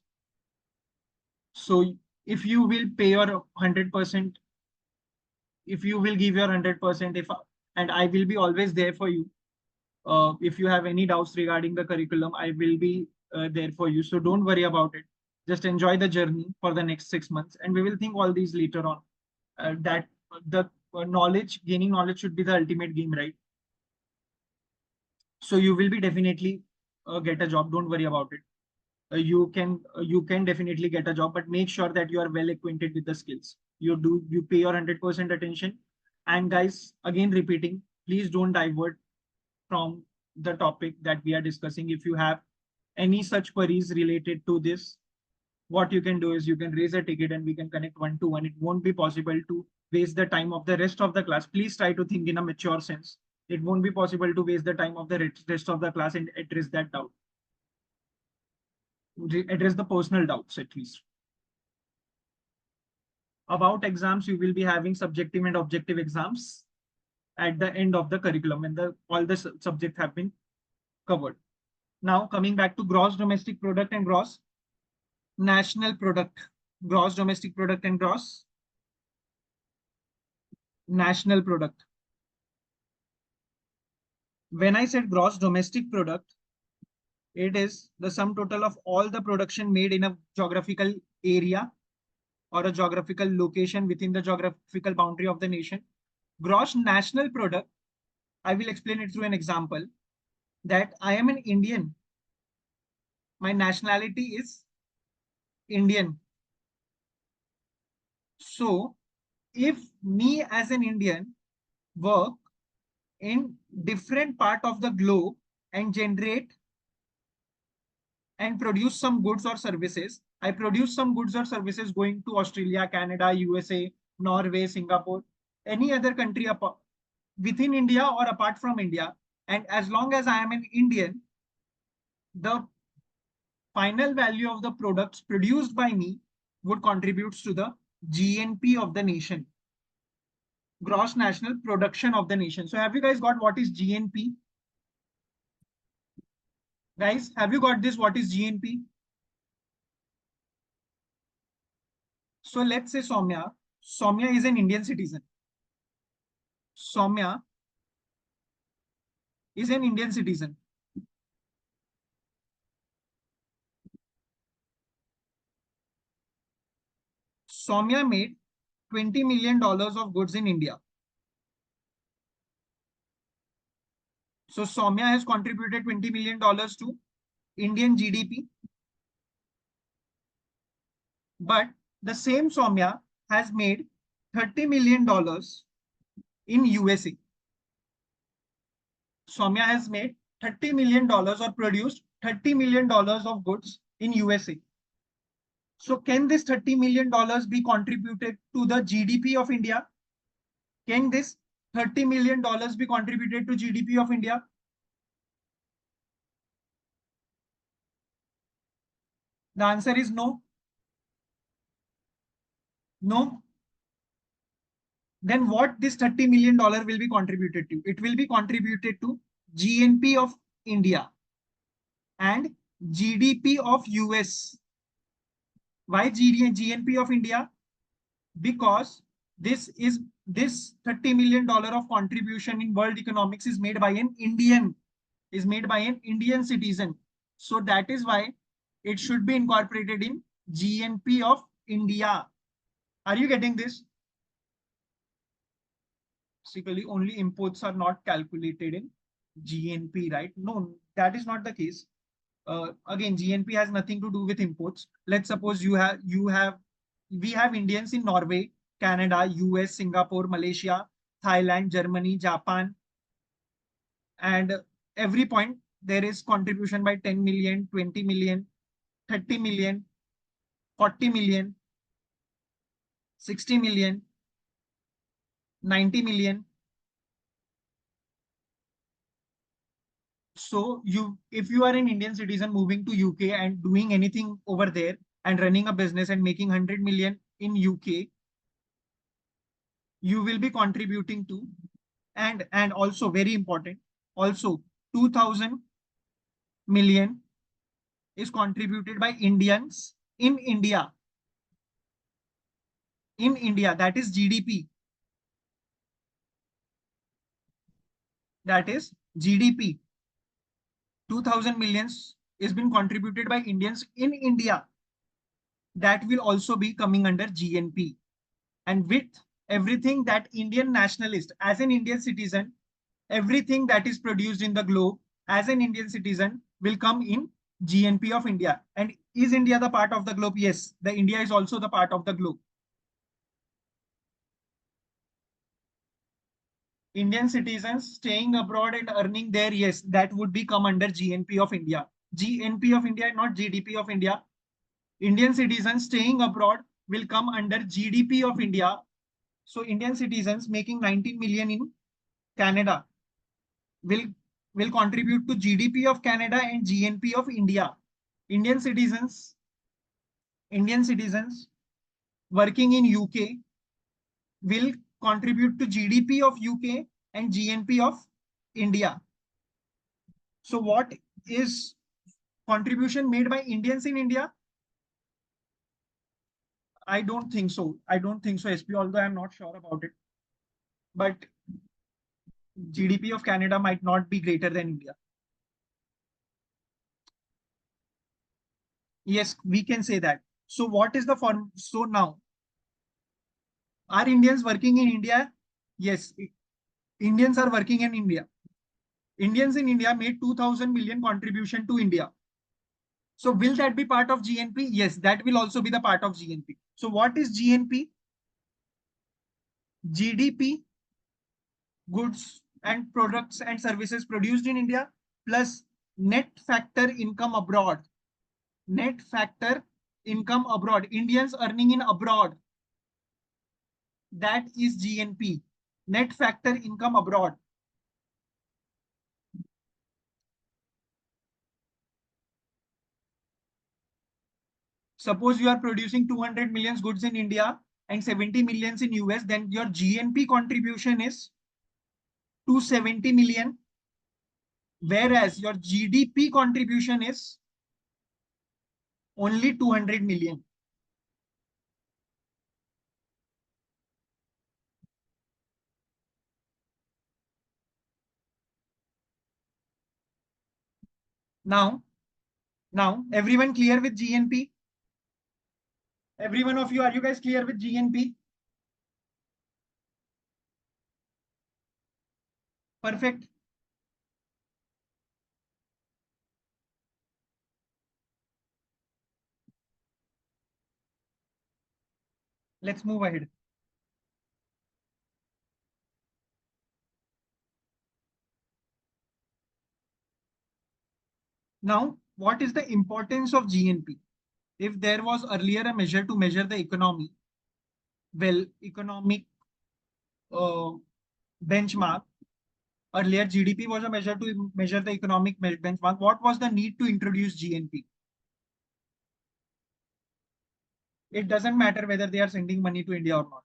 So if you will pay your 100%, if you will give your 100%, if and I will be always there for you. If you have any doubts regarding the curriculum, I will be there for you. So don't worry about it. Just enjoy the journey for the next 6 months, and we will think all these later on. That the gaining knowledge should be the ultimate game, right? So you will be definitely get a job. Don't worry about it. You can definitely get a job, but make sure that you are well acquainted with the skills. You pay your 100% attention. And guys, again repeating, please don't divert from the topic that we are discussing. If you have any such queries related to this, what you can do is you can raise a ticket and we can connect one to one. It won't be possible to waste the time of the rest of the class. Please try to think in a mature sense. It won't be possible to waste the time of the rest of the class and address that doubt, address the personal doubts at least. About exams, you will be having subjective and objective exams. at the end of the curriculum when all the subjects have been covered. Now coming back to gross domestic product and gross national product, gross domestic product and gross national product. When I said gross domestic product, it is the sum total of all the production made in a geographical area or a geographical location within the geographical boundary of the nation. Gross national product, I will explain it through an example that I am an Indian. My nationality is Indian. So if me as an Indian work in different part of the globe and generate and produce some goods or services, I produce some goods or services going to Australia, Canada, USA, Norway, Singapore, any other country within India or apart from India. And as long as I am an Indian, the final value of the products produced by me would contribute to the GNP of the nation, gross national production of the nation. So have you guys got what is GNP? Guys, have you got this? What is GNP? So let's say Soumya. Soumya is an Indian citizen. Soumya is an Indian citizen. Soumya made $20 million of goods in India. So Soumya has contributed $20 million to Indian GDP. But the same Soumya has made $30 million in USA. Soumya has made $30 million or produced $30 million of goods in USA. So can this $30 million be contributed to the GDP of India? Can this $30 million be contributed to GDP of India? The answer is no. No. Then what this $30 million will be contributed to? It will be contributed to GNP of India and GDP of US. Why GNP of India? Because this $30 million of contribution in world economics is made by an Indian, citizen. So that is why it should be incorporated in GNP of India. Are you getting this? Basically, only imports are not calculated in GNP, right? No, that is not the case. Again, GNP has nothing to do with imports. Let's suppose we have Indians in Norway, Canada, US, Singapore, Malaysia, Thailand, Germany, Japan, and every point there is contribution by 10 million, 20 million, 30 million, 40 million, 60 million, 90 million. So if you are an Indian citizen moving to UK and doing anything over there and running a business and making 100 million in UK, you will be contributing to, and also very important, also 2000 million is contributed by Indians in India. In India, that is GDP. That is GDP. 2000 millions is been contributed by Indians in India. That will also be coming under GNP. And with everything that Indian nationalist, as an Indian citizen, everything that is produced in the globe as an Indian citizen will come in GNP of India. And is India the part of the globe? Yes, the India is also the part of the globe. Indian citizens staying abroad and earning there, yes, that would be come under GNP of India. GNP of India, not GDP of India. Indian citizens staying abroad will come under GDP of India. So Indian citizens making 19 million in Canada will contribute to GDP of Canada and GNP of India. Indian citizens working in UK will contribute to GDP of UK and GNP of India. So what is contribution made by Indians in India? I don't think so. I don't think so, SP, although I'm not sure about it. But GDP of Canada might not be greater than India. Yes, we can say that. So what is the form? So now, are Indians working in India? Yes, Indians are working in India. Indians in India made 2000 million contribution to India. So will that be part of GNP? Yes, that will also be the part of GNP. So what is GNP? GDP, goods and products and services produced in India, plus net factor income abroad. Net factor income abroad. Indians earning in abroad. That is GNP. Net factor income abroad. Suppose you are producing 200 million goods in India and 70 millions in US, then your GNP contribution is 270 million, whereas your GDP contribution is only 200 million. Now, everyone clear with GNP? Every one of you, are you guys clear with GNP? Perfect. Let's move ahead. Now, what is the importance of GNP? If there was earlier a measure to measure the economy, well, economic uh, benchmark, earlier GDP was a measure to measure the economic benchmark. What was the need to introduce GNP? It doesn't matter whether they are sending money to India or not.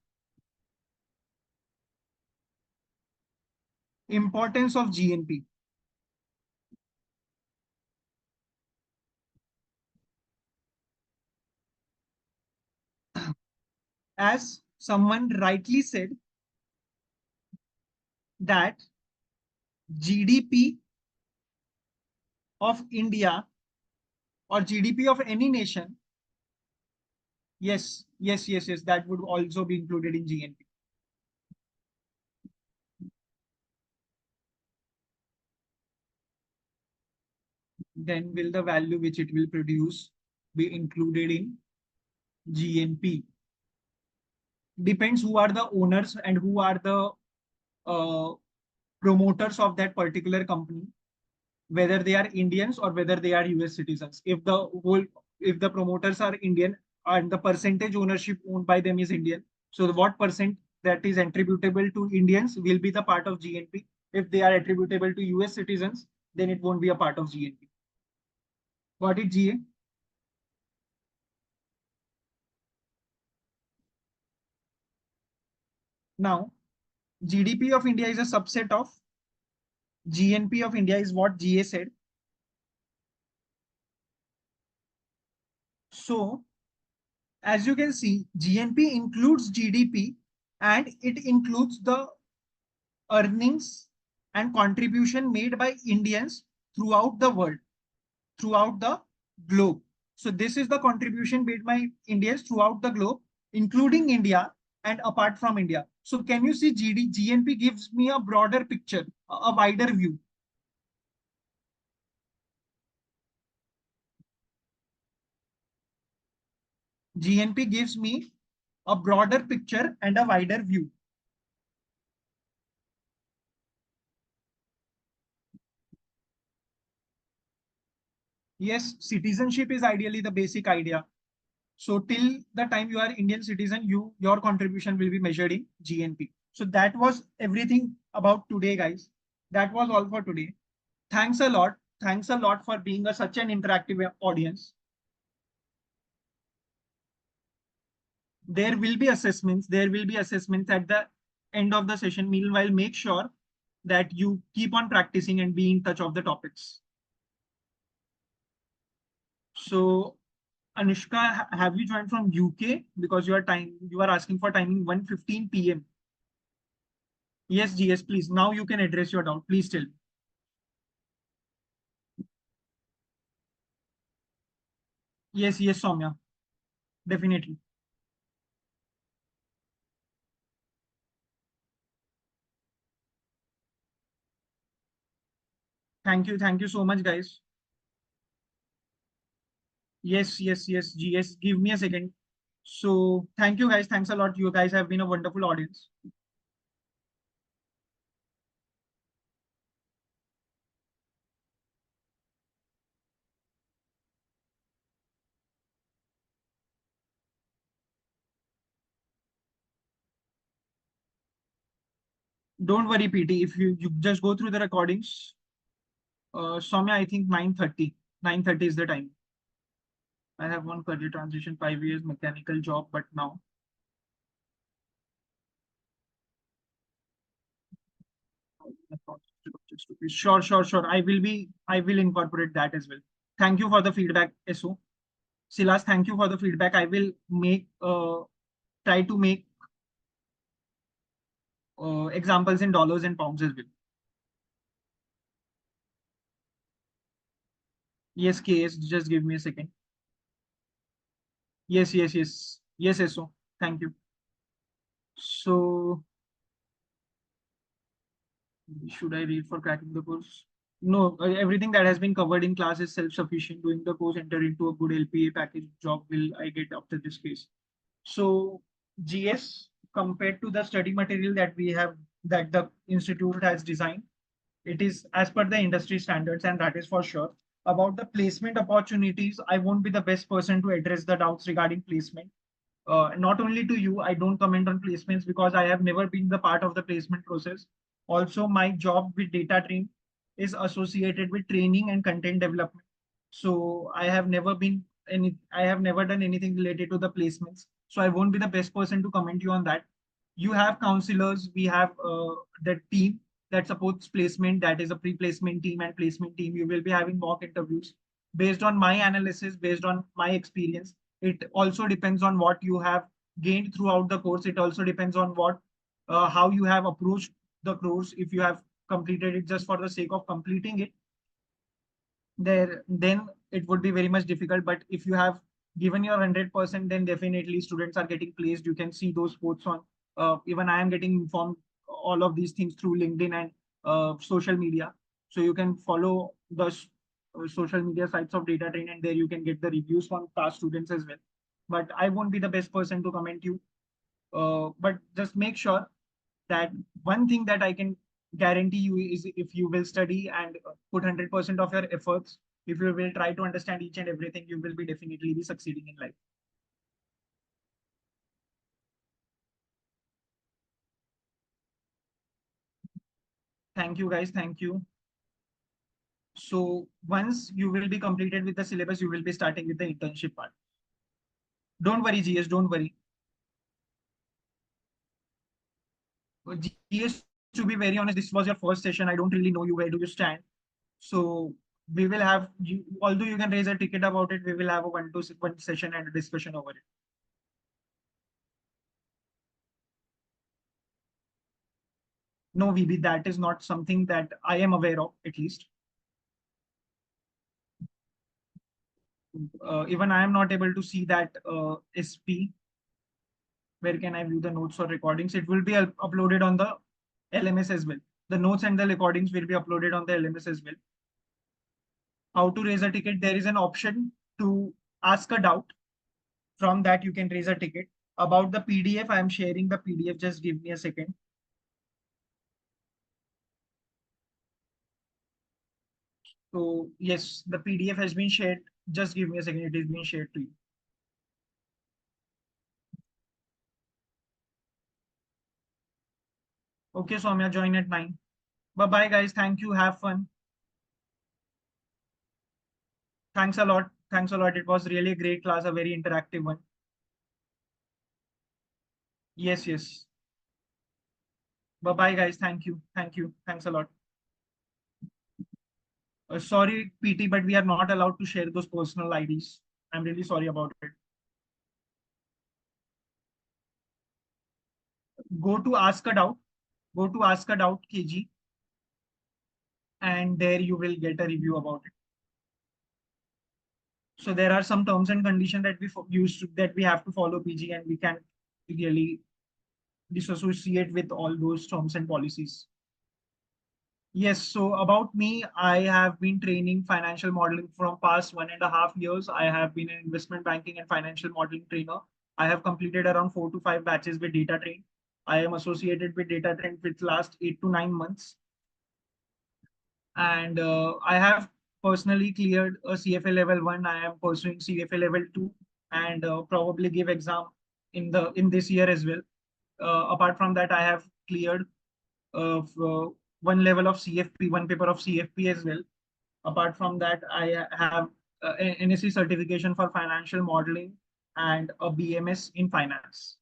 Importance of GNP. As someone rightly said, that GDP of India or GDP of any nation, yes, that would also be included in GNP. Then will the value which it will produce be included in GNP? Depends who are the owners and who are the uh, promoters of that particular company, whether they are Indians or whether they are US citizens. If the promoters are Indian and the percentage ownership owned by them is Indian, so what percent that is attributable to Indians will be the part of GNP. If they are attributable to US citizens, then it won't be a part of GNP. Got it, GA? Now, GDP of India is a subset of GNP of India is what GA said. So, as you can see, GNP includes GDP and it includes the earnings and contribution made by Indians throughout the world, throughout the globe. So this is the contribution made by Indians throughout the globe, including India and apart from India. So can you see GNP gives me a broader picture, a wider view. GNP gives me a broader picture and a wider view. Yes, citizenship is ideally the basic idea. So till the time you are Indian citizen, your contribution will be measured in GNP. So that was everything about today, guys. That was all for today. Thanks a lot. Thanks a lot for being such an interactive audience. There will be assessments. There will be assessments at the end of the session. Meanwhile, make sure that you keep on practicing and be in touch of the topics. So Anushka, have you joined from UK? Because you are asking for timing 1:15 p.m. Yes, GS, please. Now you can address your doubt. Please tell me. Yes, yes, Soumya. Definitely. Thank you. Thank you so much, guys. Yes, yes, yes, GS. Give me a second. So thank you, guys. Thanks a lot. You guys have been a wonderful audience. Don't worry, PT. If you just go through the recordings, Soumya, I think 9:30. 9:30 is the time. I have one career transition, 5 years mechanical job, but now sure, sure, sure. I will incorporate that as well. Thank you for the feedback, SO. Silas, thank you for the feedback. I will try to make examples in dollars and pounds as well. Yes, KS, just give me a second. Yes, yes, yes. Yes, SO. Thank you. So, should I read for cracking the course? No, everything that has been covered in class is self-sufficient. Doing the course, enter into a good LPA package job will I get after this case. So GS compared to the study material that we have that the institute has designed, it is as per the industry standards, and that is for sure. About the placement opportunities, I won't be the best person to address the doubts regarding placement. Not only to you, I don't comment on placements because I have never been the part of the placement process. Also, my job with data train is associated with training and content development. So I have never done anything related to the placements. So I won't be the best person to comment you on that. You have counselors, we have the team that supports placement, that is a pre-placement team and placement team. You will be having mock interviews based on my analysis, based on my experience. It also depends on what you have gained throughout the course. It also depends on what how you have approached the course. If you have completed it just for the sake of completing it, then it would be very much difficult. But if you have given your 100%, then definitely students are getting placed. You can see those quotes on even I am getting informed all of these things through LinkedIn and social media. So you can follow the social media sites of data train, and there you can get the reviews from past students as well. But I won't be the best person to comment you. But just make sure that one thing that I can guarantee you is if you will study and put 100% of your efforts, if you will try to understand each and everything, you will be definitely be succeeding in life. Thank you, guys. Thank you. So once you will be completed with the syllabus, you will be starting with the internship part. Don't worry, GS. Don't worry. GS, to be very honest, this was your first session. I don't really know you. Where do you stand? So we will have you, although you can raise a ticket about it, we will have a one session and a discussion over it. No, VB, that is not something that I am aware of, at least. Even I am not able to see that SP. Where can I view the notes or recordings? It will be uploaded on the LMS as well. The notes and the recordings will be uploaded on the LMS as well. How to raise a ticket? There is an option to ask a doubt. From that, you can raise a ticket. About the PDF, I am sharing the PDF. Just give me a second. So yes, the PDF has been shared. Just give me a second. It is being shared to you. Okay, Soumya, join at 9. Bye bye, guys. Thank you. Have fun. Thanks a lot. Thanks a lot. It was really a great class, a very interactive one. Yes, yes. Bye bye, guys. Thank you. Thank you. Thanks a lot. Sorry, PT, but we are not allowed to share those personal IDs. I'm really sorry about it. Go to Ask a Doubt. Go to Ask a Doubt KG, and there you will get a review about it. So there are some terms and conditions that that we have to follow PG, and we can really disassociate with all those terms and policies. Yes, so about me, I have been training financial modeling from past 1.5 years. I have been an investment banking and financial modeling trainer. I have completed around 4 to 5 batches with data train. I am associated with data train with last 8 to 9 months. And I have personally cleared a CFA level 1. I am pursuing CFA level 2 and probably give exam in this year as well. Apart from that, I have cleared one level of CFP, one paper of CFP as well. Apart from that, I have NSE certification for financial modeling and a BMS in finance.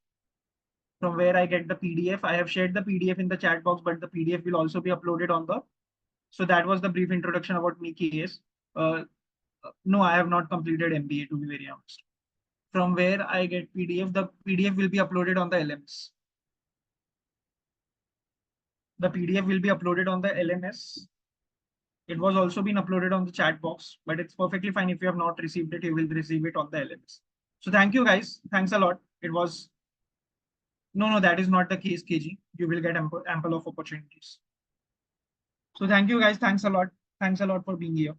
From where I get the PDF, I have shared the PDF in the chat box, but the PDF will also be uploaded on the. So that was the brief introduction about me, KS. No, I have not completed MBA, to be very honest. From where I get PDF, the PDF will be uploaded on the LMS. The PDF will be uploaded on the LMS. It was also been uploaded on the chat box, but it's perfectly fine. If you have not received it, you will receive it on the LMS. So thank you guys. Thanks a lot. It was, no, that is not the case, KG. You will get ample of opportunities. So thank you guys. Thanks a lot. Thanks a lot for being here.